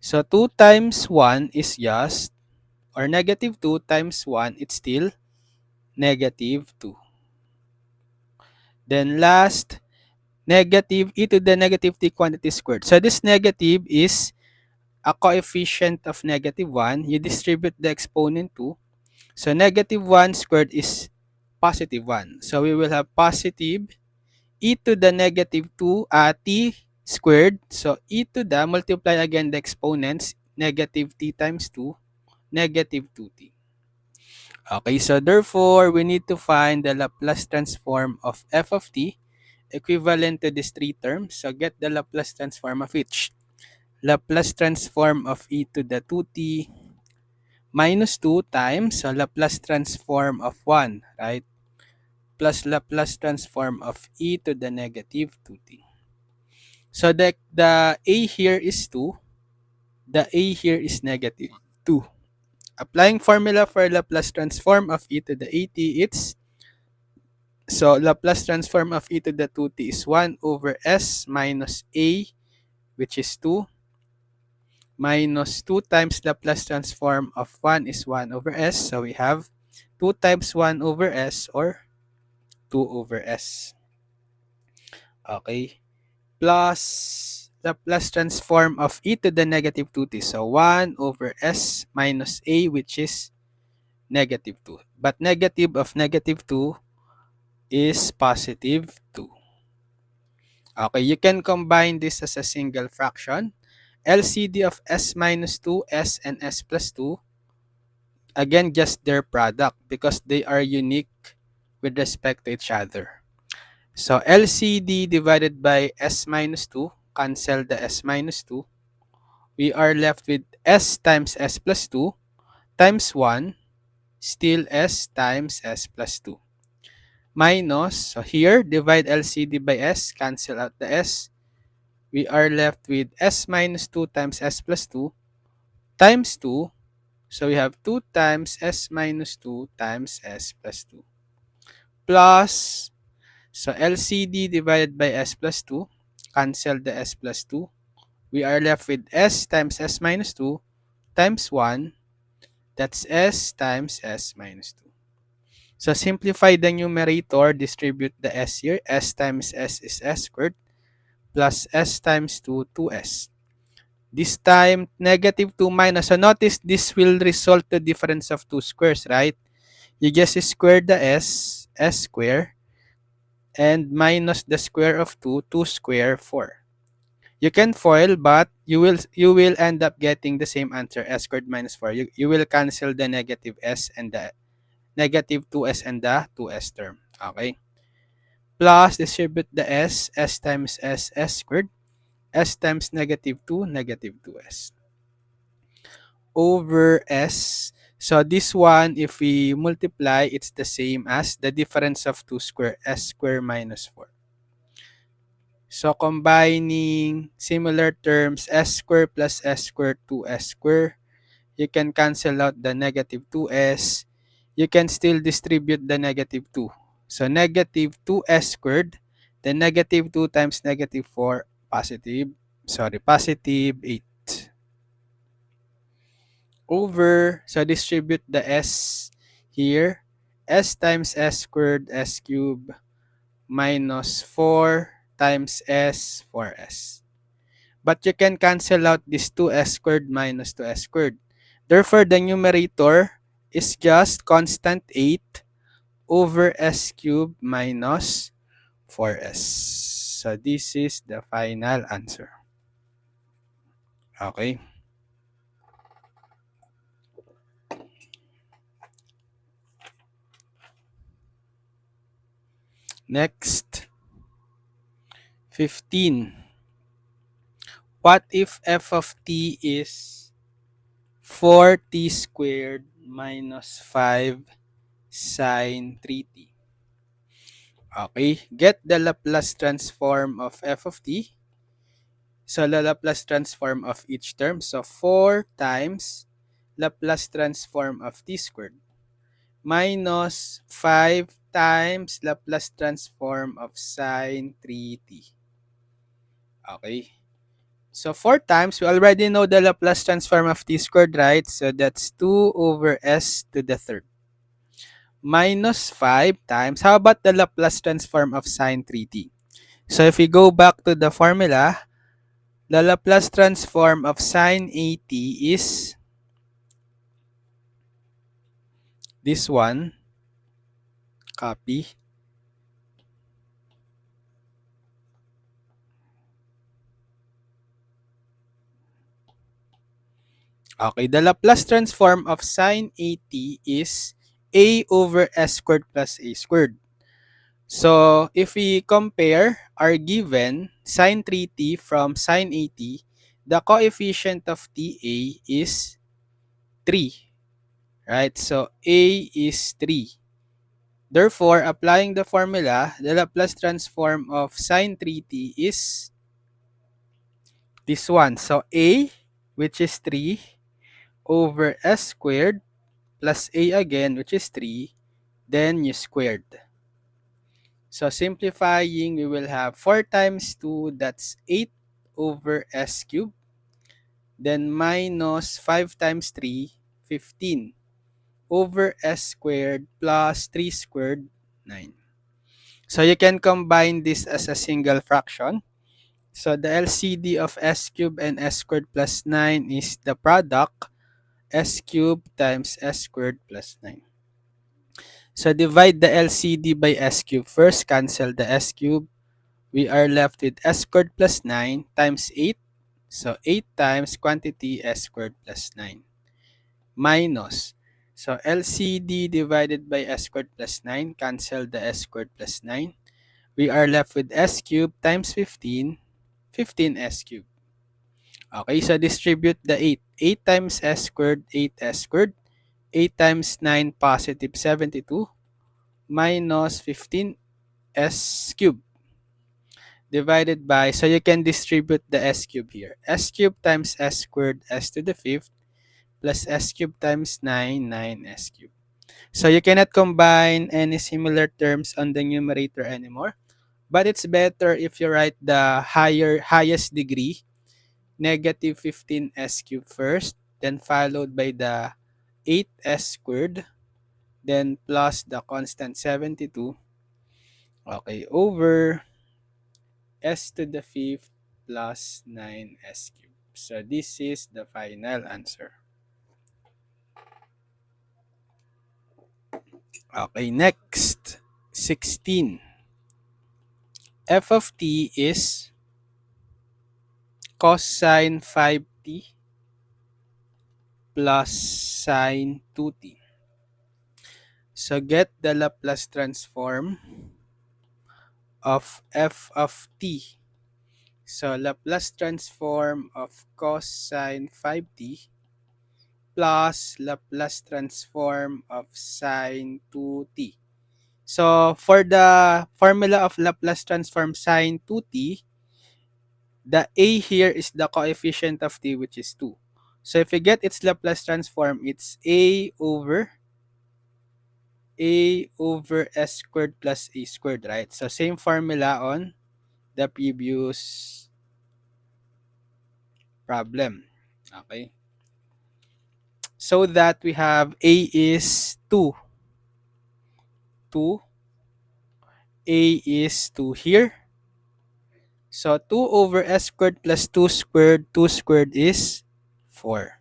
So 2 times 1 is just, or negative 2 times 1, it's still negative 2. Then last, negative e to the negative t quantity squared. So this negative is a coefficient of negative 1. You distribute the exponent 2. So negative 1 squared is positive 1. So we will have positive e to the negative 2 t squared. So e to the, multiply again the exponents, negative t times 2, negative 2t. Okay, so therefore, we need to find the Laplace transform of f of t equivalent to these three terms. So get the Laplace transform of each. Laplace transform of e to the 2t minus 2 times, so Laplace transform of 1, right? Plus Laplace transform of e to the negative 2t. So the a here is 2, the a here is negative 2. Applying formula for Laplace transform of e to the at, it's, so Laplace transform of e to the 2t is 1 over s minus a, which is 2, minus 2 times Laplace transform of 1 is 1 over s. So we have 2 times 1 over s, or 2 over s. Okay. Plus Laplace transform of e to the negative 2t. So 1 over s minus a, which is negative 2. But negative of negative 2 is positive 2. Okay, you can combine this as a single fraction. LCD of s minus 2, s and s plus 2, again, just their product because they are unique with respect to each other. So LCD divided by s minus 2, cancel the s minus 2. We are left with s times s plus 2 times 1, still s times s plus 2. Minus, so here, divide LCD by s, cancel out the s. We are left with s minus 2 times s plus 2 times 2. So we have 2 times s minus 2 times s plus 2. Plus, so LCD divided by s plus 2, cancel the s plus 2. We are left with s times s minus 2 times 1. That's s times s minus 2. So simplify the numerator, distribute the s here. S times s is s squared plus s times 2, 2s. This time, negative 2 minus. So notice this will result to difference of 2 squares, right? You just square the s, s square, and minus the square of 2, 2 square, 4. You can FOIL, but you will end up getting the same answer, s squared minus 4. You will cancel the negative s and the negative 2s and the 2s term. Okay? Plus, distribute the s times s, s squared, s times negative 2, negative 2s. Over s. So this one, if we multiply, it's the same as the difference of 2 square, s square minus 4. So combining similar terms, s square plus s square, 2s square, you can cancel out the negative 2s. You can still distribute the negative 2. So negative 2s squared, then negative 2 times negative 4, positive 8. Over, so distribute the s here, s times s squared, s cubed, minus 4 times s, 4s. But you can cancel out this 2s squared minus 2s squared. Therefore, the numerator is just constant 8 over s cubed minus 4s. So this is the final answer. Okay. Next, 15. What if f of t is 4t squared minus 5 sine 3t? Okay, get the Laplace transform of f of t. So, the Laplace transform of each term. So, 4 times Laplace transform of t squared minus 5 times Laplace transform of sine 3t. Okay. So, 4 times, we already know the Laplace transform of t squared, right? So, that's 2 over s to the third. Minus 5 times, how about the Laplace transform of sine 3t? So, if we go back to the formula, the Laplace transform of sine 80 is this one. Copy. Okay, the Laplace transform of sine 80 is a over s squared plus a squared. So, if we compare our given sine 3t from sine 80, the coefficient of TA is 3, right? So, a is 3. Therefore, applying the formula, the Laplace transform of sine 3t is this one. So, a, which is 3, over s squared plus a again, which is 3, then u squared. So, simplifying, we will have 4 times 2, that's 8 over s cubed. Then minus 5 times 3, 15 over s squared plus 3 squared, 9. So, you can combine this as a single fraction. So, the LCD of s cubed and s squared plus 9 is the product s cubed times s squared plus 9. So, divide the LCD by s cubed first. Cancel the s cubed. We are left with s squared plus 9 times 8. So, 8 times quantity s squared plus 9. Minus. So, LCD divided by s squared plus 9. Cancel the s squared plus 9. We are left with s cubed times 15. 15s cubed. Okay, so distribute the 8. 8 times s squared, 8s squared. 8 times 9, positive 72. Minus 15s cubed. Divided by, so you can distribute the s cubed here. S cubed times s squared, s to the 5th, plus s cubed times 9, 9s cubed. So you cannot combine any similar terms on the numerator anymore. But it's better if you write the highest degree, negative 15s cubed first, then followed by the 8s squared, then plus the constant 72, okay, over s to the 5th plus 9s cubed. So this is the final answer. Okay, next, 16. F of t is cosine 5t plus sine 2t. So get the Laplace transform of f of t. So Laplace transform of cosine 5t plus Laplace transform of sine 2t. So for the formula of Laplace transform sine 2t, the a here is the coefficient of t, which is 2. So if we get its Laplace transform, it's a over s squared plus a squared, right? So same formula on the previous problem. Okay. So that we have a is 2. 2. A is 2 here. So 2 over s squared plus 2 squared. 2 squared is 4.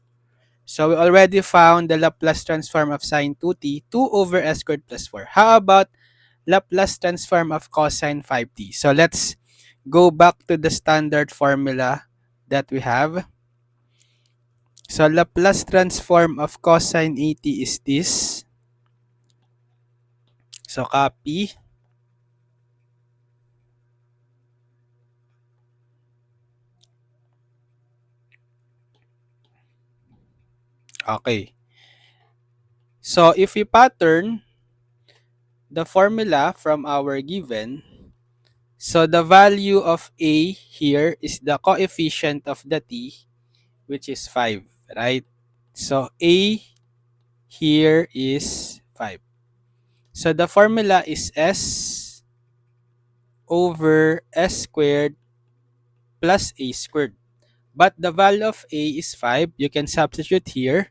So we already found the Laplace transform of sine 2t, 2 over s squared plus 4. How about Laplace transform of cosine 5t? So let's go back to the standard formula that we have. So Laplace transform of cosine 80 is this. So copy. Okay. So if we pattern the formula from our given, so the value of a here is the coefficient of the t, which is 5, right? So a here is 5. So the formula is s over s squared plus a squared. But the value of a is 5. You can substitute here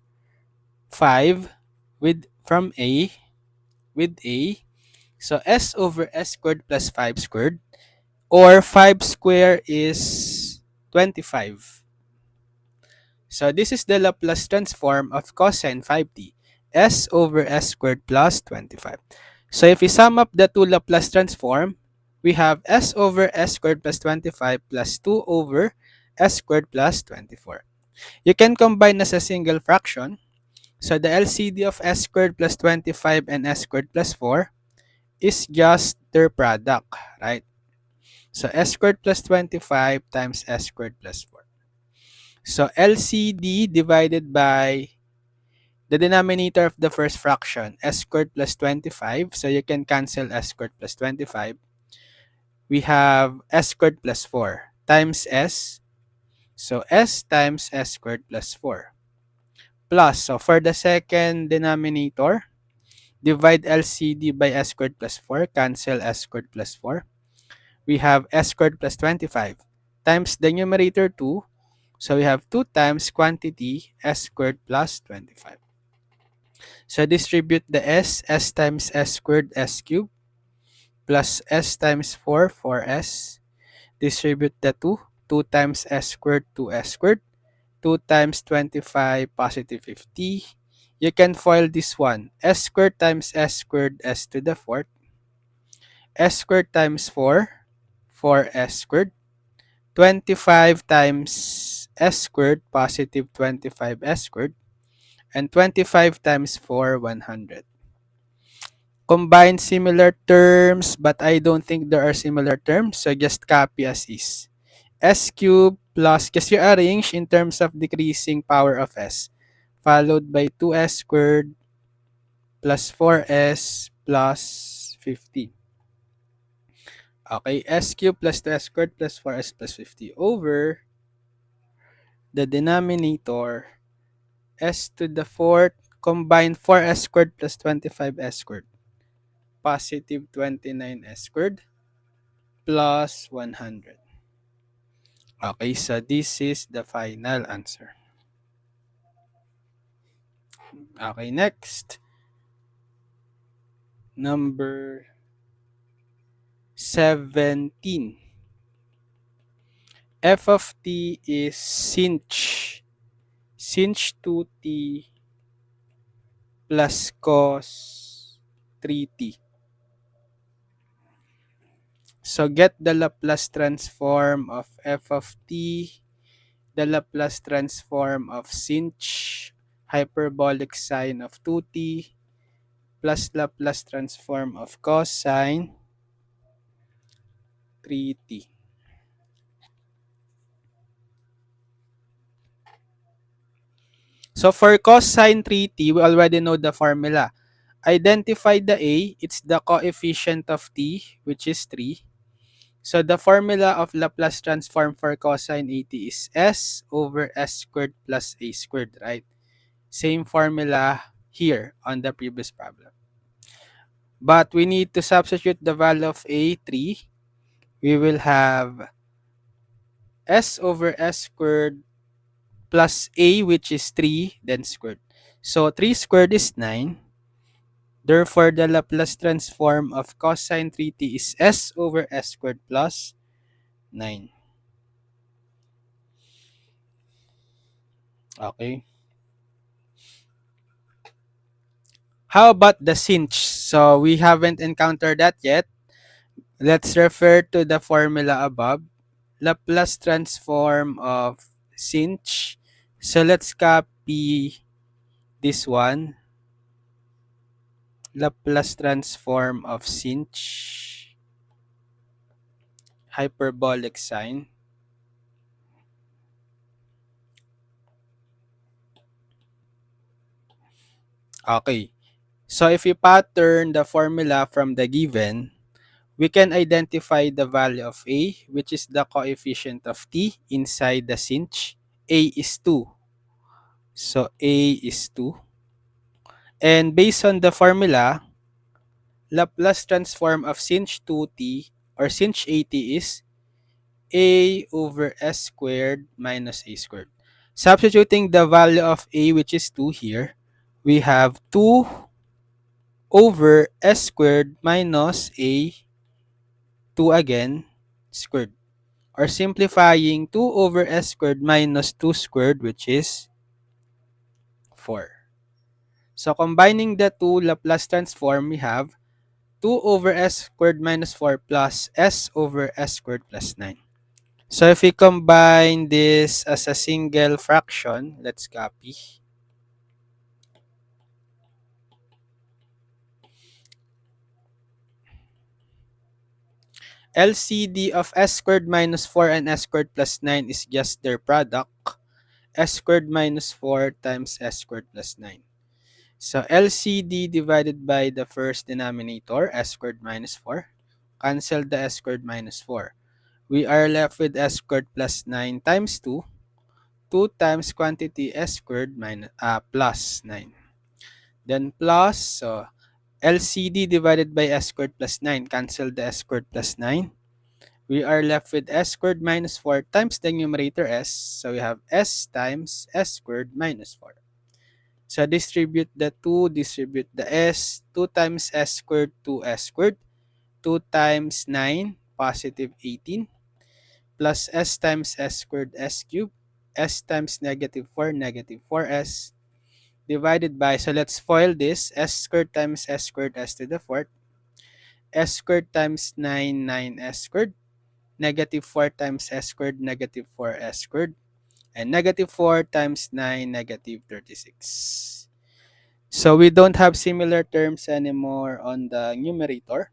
5 with from a with a. So s over s squared plus 5 squared, or 5 square is 25. So this is the Laplace transform of cosine 5t, s over s squared plus 25. So if we sum up the two Laplace transform, we have s over s squared plus 25 plus 2 over s squared plus 24. You can combine as a single fraction. So the LCD of s squared plus 25 and s squared plus 4 is just their product, right? So s squared plus 25 times s squared plus 4. So LCD divided by the denominator of the first fraction, s squared plus 25. So you can cancel s squared plus 25. We have s squared plus 4 times s. So s times s squared plus 4. Plus, so for the second denominator, divide LCD by s squared plus 4. Cancel s squared plus 4. We have s squared plus 25 times the numerator 2. So we have 2 times quantity s squared plus 25. So distribute the s times s squared, s cubed, plus s times 4, 4s. Distribute the 2, 2 times s squared, 2s squared. 2 times 25, positive 50. You can FOIL this one. S squared times s squared, s to the fourth. S squared times 4, 4s squared. 25 times s squared, positive 25s squared. And 25 times 4, 100. Combine similar terms, but I don't think there are similar terms, so just copy as is. S cubed plus, just rearrange in terms of decreasing power of s, followed by 2s squared plus 4s plus 50. Okay, s cubed plus 2s squared plus 4s plus 50 over the denominator, s to the fourth, combine 4s squared plus 25s squared, positive 29s squared plus 100. Okay, so this is the final answer. Okay, next. Number 17. F of t is sinh 2t plus cos 3t. So get the Laplace transform of f of t, the Laplace transform of sinh hyperbolic sine of 2t, plus Laplace transform of cosine 3t. So for cosine 3t, we already know the formula. Identify the a, it's the coefficient of t, which is 3. So the formula of Laplace transform for cosine 80 is s over s squared plus a squared, right? Same formula here on the previous problem. But we need to substitute the value of a, 3. We will have s over s squared plus a, which is 3, then squared. So 3 squared is 9. Therefore, the Laplace transform of cosine 3t is s over s squared plus 9. Okay. How about the sinh? So we haven't encountered that yet. Let's refer to the formula above. Laplace transform of sinh. So let's copy this one. Laplace transform of sinh. Hyperbolic sign. Okay. So if we pattern the formula from the given, we can identify the value of a, which is the coefficient of t inside the sinh. A is 2. So a is 2. And based on the formula, Laplace transform of sinh 2t or sinh at is a over s squared minus a squared. Substituting the value of a, which is 2 here, we have 2 over s squared minus a 2 again squared. Or simplifying 2 over s squared minus 2 squared, which is 4. So combining the two Laplace transform, we have 2 over s squared minus 4 plus s over s squared plus 9. So if we combine this as a single fraction, let's copy. LCD of s squared minus 4 and s squared plus 9 is just their product. S squared minus 4 times s squared plus 9. So LCD divided by the first denominator, s squared minus 4. Cancel the s squared minus 4. We are left with s squared plus 9 times 2. 2 times quantity s squared minus, plus 9. Then plus, so LCD divided by s squared plus 9. Cancel the s squared plus 9. We are left with s squared minus 4 times the numerator s. So we have s times s squared minus 4. So distribute the 2, distribute the s. 2 times s squared, 2s squared. 2 times 9, positive 18. Plus s times s squared, s cubed. S times negative 4, negative 4s. Divided by, so let's FOIL this. S squared times s squared, s to the fourth. S squared times 9, 9s squared. Negative 4 times s squared, negative 4s squared. And negative 4 times 9, negative 36. So we don't have similar terms anymore on the numerator.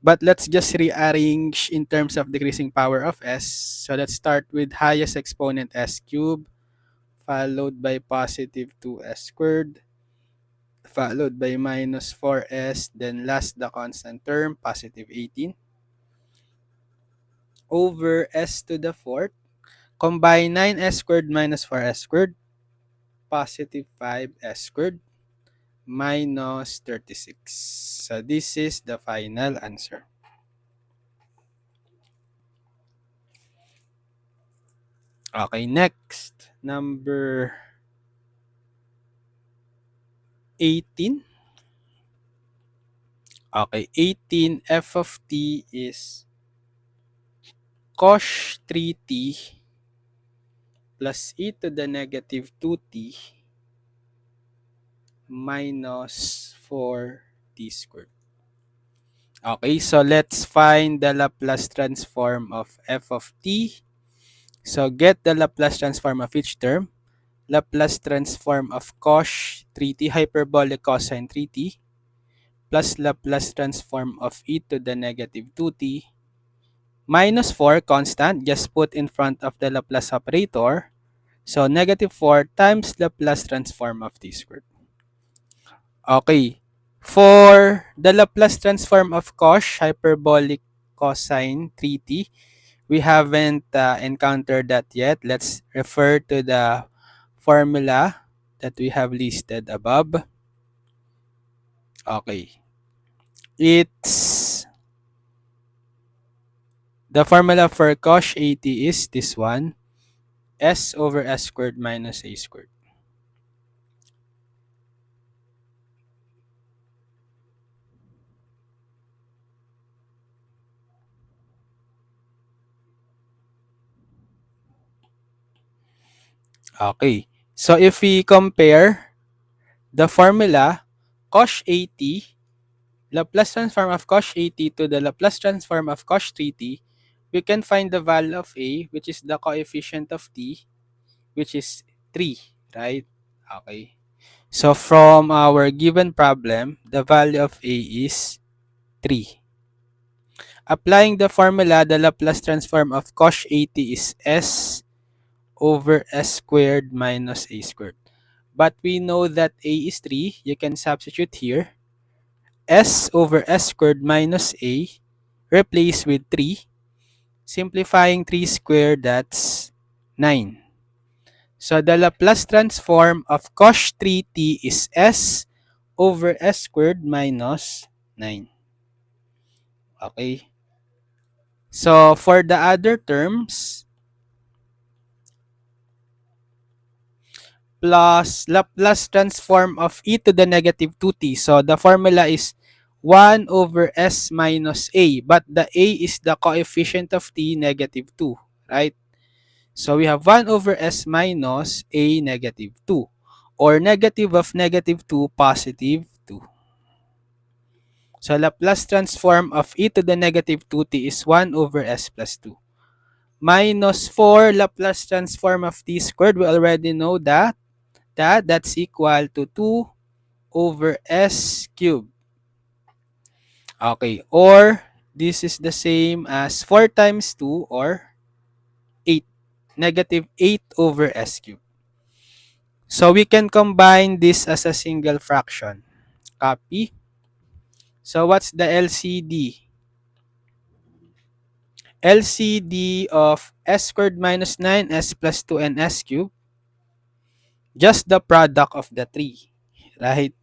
But let's just rearrange in terms of decreasing power of s. So let's start with highest exponent s cubed, followed by positive 2s squared, followed by minus 4s, then last the constant term, positive 18, over s to the fourth. Combine 9s squared minus 4s squared, positive 5s squared, minus 36. So this is the final answer. Okay, next. Number 18. Okay, 18, f of t is cos 3t plus e to the negative 2t minus 4t squared. Okay, so let's find the Laplace transform of f of t. So get the Laplace transform of each term. Laplace transform of cos 3t, hyperbolic cosine 3t, plus Laplace transform of e to the negative 2t, minus 4, constant, just put in front of the Laplace operator. So negative 4 times Laplace transform of t squared. Okay. For the Laplace transform of cos, hyperbolic cosine 3t, we haven't encountered that yet. Let's refer to the formula that we have listed above. Okay. It's the formula for cos 80 is this one, s over s squared minus a squared. Okay. So if we compare the formula cos 80, Laplace transform of cos 80 to the Laplace transform of cos 3t, we can find the value of a, which is the coefficient of t, which is 3, right? Okay. So from our given problem, the value of a is 3. Applying the formula, the Laplace transform of cos 80 is s over s squared minus a squared. But we know that a is 3. You can substitute here. S over s squared minus a, replace with 3. Simplifying 3 squared, that's 9. So the Laplace transform of cos 3t is s over s squared minus 9. Okay. So for the other terms, plus Laplace transform of e to the negative 2t. So the formula is 1 over s minus a, but the a is the coefficient of t, negative 2, right? So we have 1 over s minus a negative 2, or negative of negative 2, positive 2. So Laplace transform of e to the negative 2t is 1 over s plus 2. Minus 4 Laplace transform of t squared, we already know that's equal to 2 over s cubed. Okay, or this is the same as 4 times 2, or 8. Negative 8 over s cubed. So we can combine this as a single fraction. Copy. So what's the LCD? LCD of s squared minus 9s plus 2 and s cubed. Just the product of the three. Right?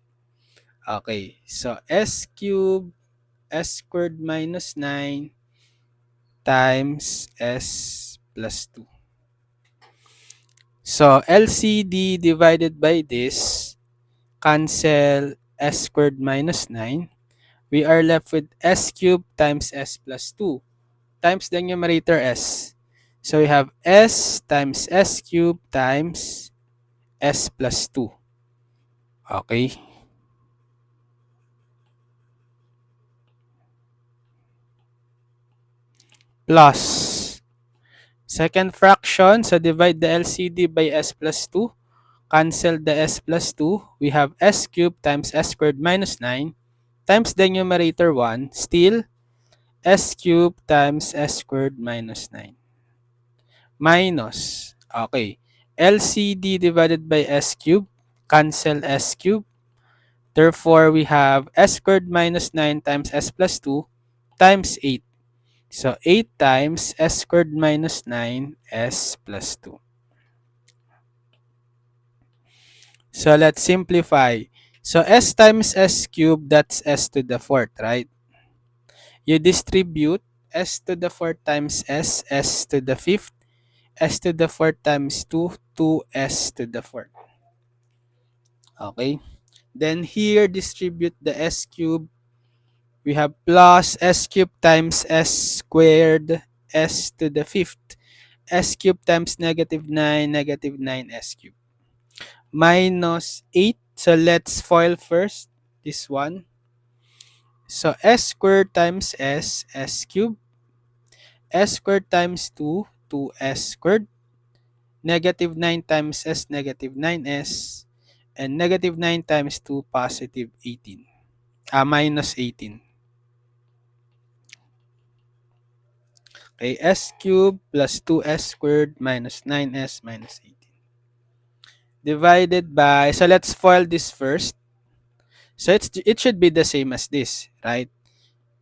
Okay. So s cubed, s squared minus 9 times s plus 2. So LCD divided by this, cancel s squared minus 9. We are left with s cubed times s plus 2 times the numerator s. So we have s times s cubed times s plus 2. Okay. Plus second fraction, so divide the LCD by s plus 2. Cancel the s plus 2. We have s cubed times s squared minus 9 times the numerator 1. Still, s cubed times s squared minus 9. Minus, okay, LCD divided by s cubed. Cancel s cubed. Therefore, we have s squared minus 9 times s plus 2 times 8. So 8 times s squared minus 9 s plus 2. So let's simplify. So s times s cubed, that's s to the fourth, right? You distribute s to the fourth times s to the fifth, s to the fourth times 2, 2s to the fourth. Okay? Then here, distribute the s cubed. We have plus s cubed times s squared, s to the fifth. S cubed times negative 9, negative 9s cubed. Minus 8. So let's FOIL first this one. So s squared times s cubed. S squared times 2, 2s squared. Negative 9 times s, negative 9s. And negative 9 times 2, positive 18. Minus 18. Okay, s cubed plus 2s squared minus 9s minus 18. Divided by, so let's FOIL this first. So it should be the same as this, right?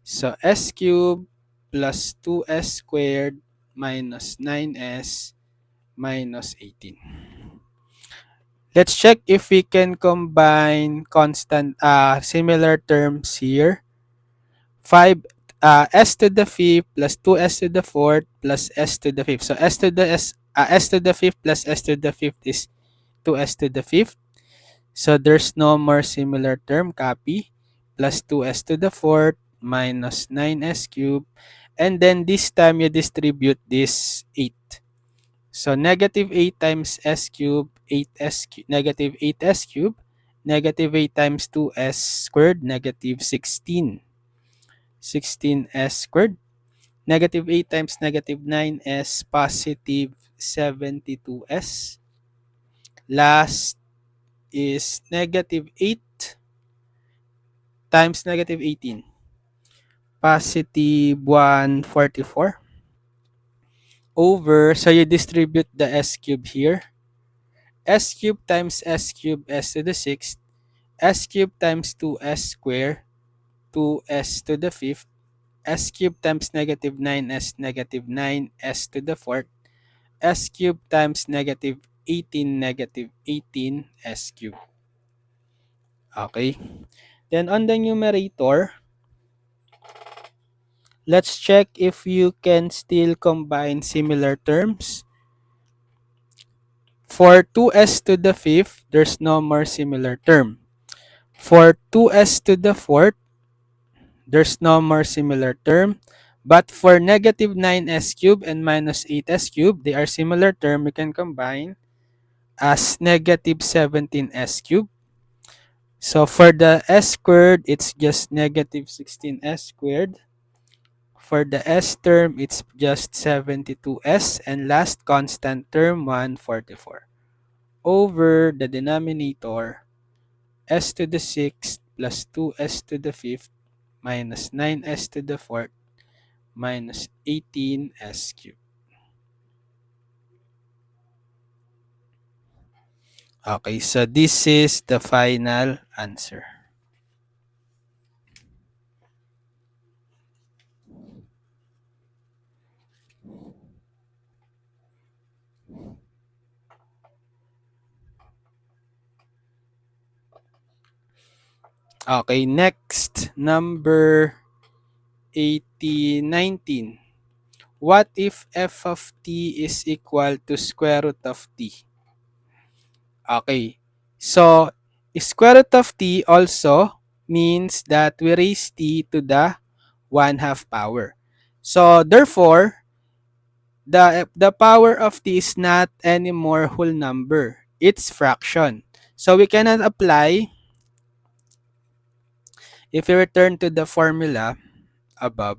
So s cubed plus 2s squared minus 9s minus 18. Let's check if we can combine constant similar terms here. 5 s to the fifth plus 2s to the fourth plus s to the fifth. So s to the fifth plus s to the fifth is 2s to the fifth. So there's no more similar term. Copy. Plus 2s to the fourth minus 9s cubed. And then this time you distribute this 8. So negative 8 times s cubed, 8s negative 8s cubed. Negative 8 times 2s squared, negative 16. 16s squared. Negative 8 times negative 9s, positive 72s. Last is negative 8 times negative 18. Positive 144. Over, so you distribute the s cube here. S cube times s cube s to the 6th. S cube times 2s squared, 2s to the 5th. S cube times negative 9s, negative 9s to the 4th. S cube times negative 18, negative 18 s cube. Okay. Then on the numerator, let's check if you can still combine similar terms. For 2s to the 5th, there's no more similar term. For 2s to the 4th, there's no more similar term. But for negative 9s cube and minus 8s cube, they are similar term. We can combine as negative 17s cube. So for the s squared, it's just negative 16s squared. For the s term, it's just 72s. And last constant term, 144. Over the denominator, s to the 6th plus 2s to the 5th minus 9s to the 4th minus 18s cubed. Okay, so this is the final answer. Okay, next, number 19. What if f of t is equal to square root of t? Okay, so square root of t also means that we raise t to the 1/2 power. So therefore, the power of t is not anymore whole number. It's fraction. So we cannot apply, if we return to the formula above,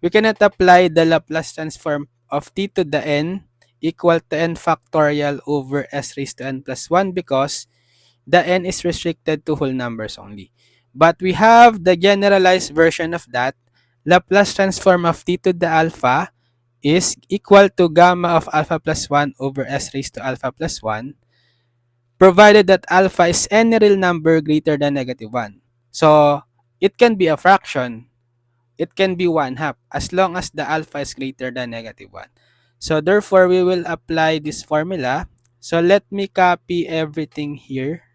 we cannot apply the Laplace transform of t to the n equal to n factorial over s raised to n plus 1 because the n is restricted to whole numbers only. But we have the generalized version of that. Laplace transform of t to the alpha is equal to gamma of alpha plus 1 over s raised to alpha plus 1, provided that alpha is any real number greater than negative 1. So it can be a fraction. It can be 1/2 as long as the alpha is greater than negative 1. So therefore, we will apply this formula. So let me copy everything here.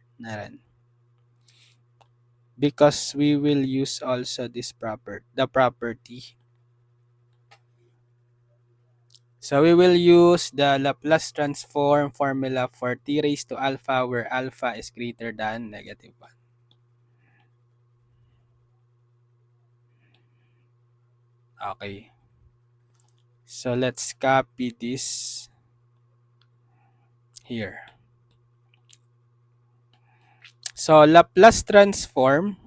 Because we will use also the property. So we will use the Laplace transform formula for t raised to alpha where alpha is greater than negative 1. Okay. So let's copy this here. So Laplace transform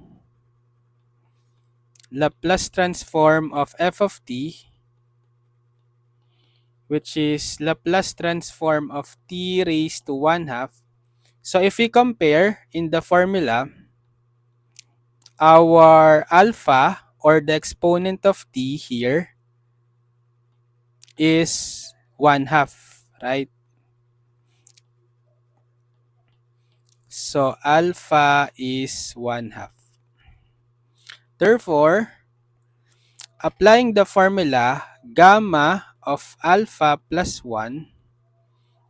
of f of t, which is Laplace transform of t raised to 1/2. So if we compare in the formula, our alpha or the exponent of t here is 1/2, right? So alpha is 1/2. Therefore, applying the formula, gamma of alpha plus 1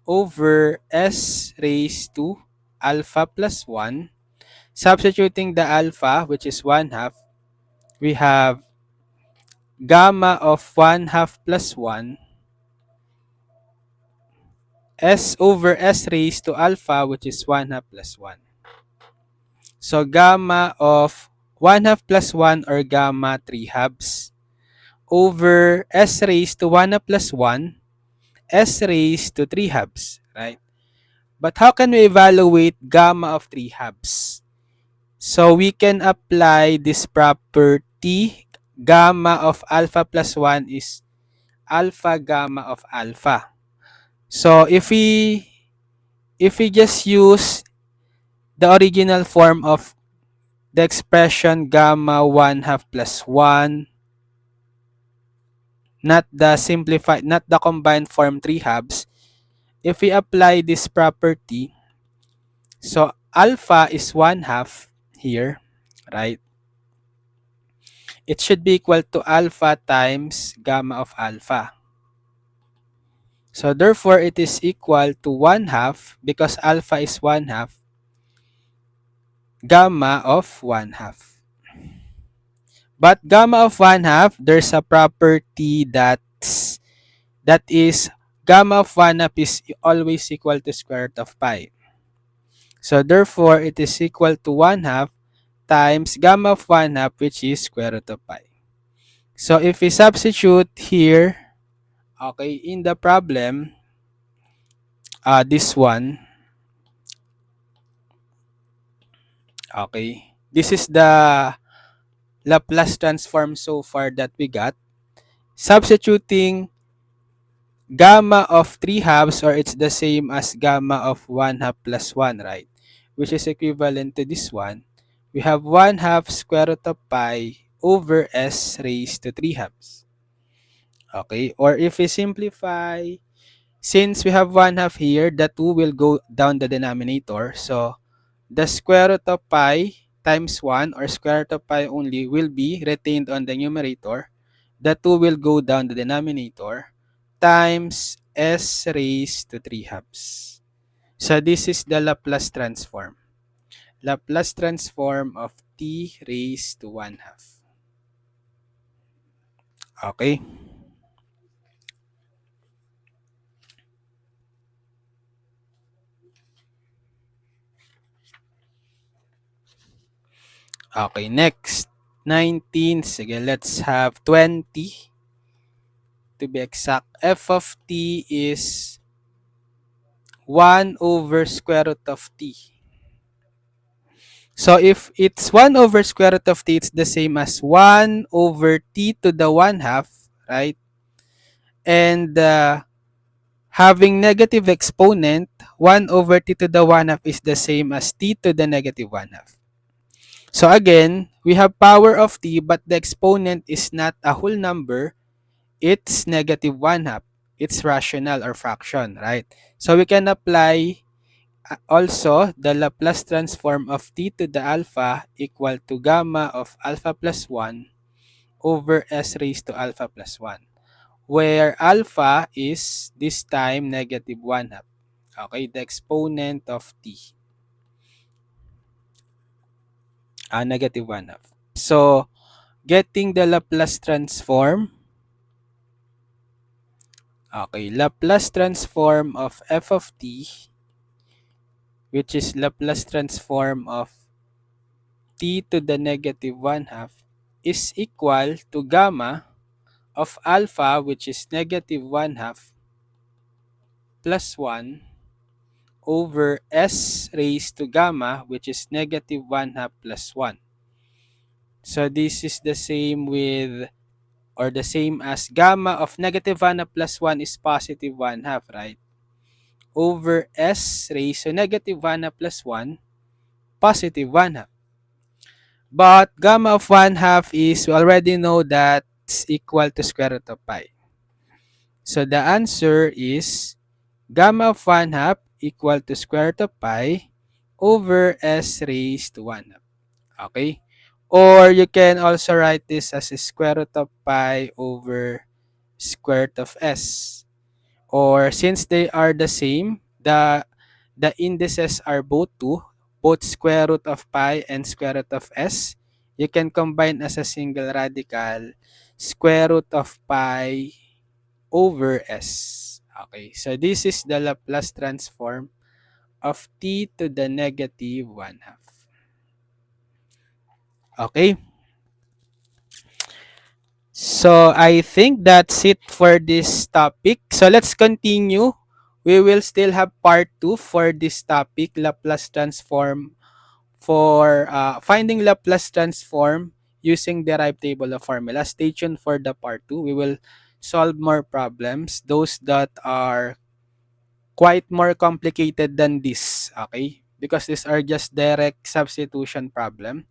over s raised to alpha plus 1, substituting the alpha, which is 1/2, we have gamma of 1/2 plus 1 s over s raised to alpha, which is 1/2 plus 1. So gamma of 1/2 plus 1 or gamma 3/2 over s raised to 1/2 plus 1, s raised to 3/2, right? But how can we evaluate gamma of 3 halves? So we can apply this property. Gamma of alpha plus 1 is alpha gamma of alpha. So if we just use the original form of the expression gamma 1 half plus 1, not the combined form 3 halves, if we apply this property, so alpha is 1 half here, right? It should be equal to alpha times gamma of alpha. So therefore, it is equal to 1 half because alpha is 1 half, gamma of 1 half. But gamma of 1 half, there's a property that is gamma of 1 half is always equal to square root of pi. So therefore, it is equal to 1 half times gamma of 1 half, which is square root of pi. So if we substitute here, okay, in the problem, this one, okay, this is the Laplace transform so far that we got. Substituting gamma of 3 halves, or it's the same as gamma of 1 half plus 1, right? Which is equivalent to this one. We have 1 half square root of pi over s raised to 3 halves. Okay, or if we simplify, since we have 1 half here, the 2 will go down the denominator. So the square root of pi times 1, or square root of pi only, will be retained on the numerator. The 2 will go down the denominator times s raised to 3 halves. So this is the Laplace transform. Laplace transform of t raised to 1 half. Okay? Okay, next. 19. Sige, let's have 20. To be exact, f of t is 1 over square root of t. So if it's 1 over square root of t, it's the same as 1 over t to the 1 half, right? And having negative exponent, 1 over t to the 1 half is the same as t to the negative 1 half. So again, we have power of t, but the exponent is not a whole number. It's negative 1 half. It's rational or fraction, right? So we can apply also the Laplace transform of t to the alpha equal to gamma of alpha plus 1 over s raised to alpha plus 1, where alpha is this time negative 1 half. Okay, the exponent of t, negative 1 half. So getting the Laplace transform, okay, Laplace transform of f of t, which is Laplace transform of t to the negative 1 half, is equal to gamma of alpha, which is negative 1 half plus 1 over s raised to gamma, which is negative 1 half plus 1. So this is the same with, or the same as gamma of negative 1 half plus 1 is positive 1 half, right? Over s raised to negative 1 half plus 1, positive 1 half. But gamma of 1 half is, we already know that it's equal to square root of pi. So the answer is gamma of 1 half equal to square root of pi over s raised to 1 half. Okay? Or you can also write this as a square root of pi over square root of s. Or since they are the same, the indices are both 2, both square root of pi and square root of s. You can combine as a single radical square root of pi over s. Okay, so this is the Laplace transform of t to the negative 1 half. Okay, so I think that's it for this topic. So let's continue we will still have part 2 for this topic, Laplace transform, for finding Laplace transform using derived table of formula. Stay tuned for the part 2. We will solve more problems, those that are quite more complicated than this, okay? Because these are just direct substitution problem.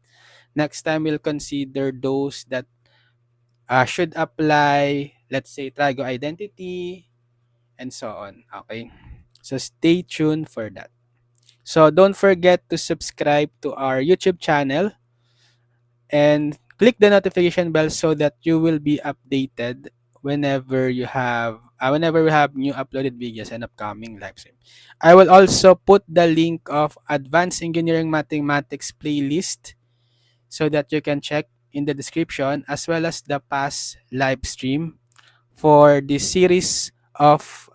Next time, we'll consider those that should apply, let's say, trigo identity, and so on, okay? So stay tuned for that. So don't forget to subscribe to our YouTube channel and click the notification bell so that you will be updated whenever we have new uploaded videos and upcoming live stream. I will also put the link of Advanced Engineering Mathematics playlist so that you can check in the description, as well as the past live stream for this series of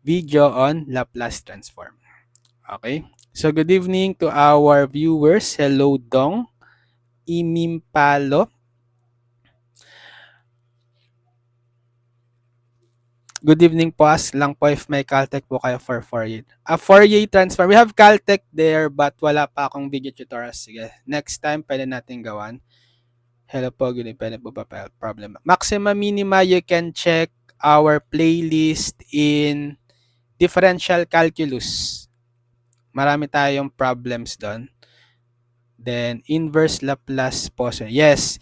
video on Laplace transform. Okay? So good evening to our viewers. Hello Dong, Imimpalo. Good evening po. Ask lang po if may Caltech po kayo for Fourier. Fourier transform. We have Caltech there but wala pa akong video tutorial. Sige. Next time, pwede natin gawan. Hello po. Good evening. Pwede po ba problem? Maxima minima, you can check our playlist in differential calculus. Marami tayong problems doon. Then, inverse Laplace potion. Yes.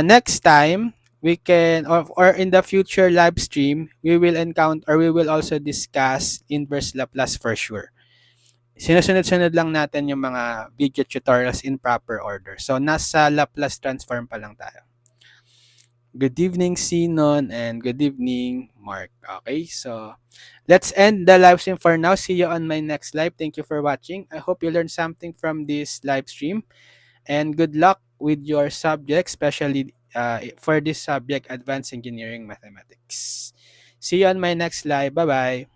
Next time, we can, or in the future live stream, we will encounter, or we will also discuss inverse Laplace for sure. Sinusunod-sunod lang natin yung mga video tutorials in proper order. So, nasa Laplace transform pa lang tayo. Good evening, Sinon, and good evening, Mark. Okay, so let's end the live stream for now. See you on my next live. Thank you for watching. I hope you learned something from this live stream. And good luck with your subject, especially for this subject, Advanced Engineering Mathematics. See you on my next live. Bye-bye.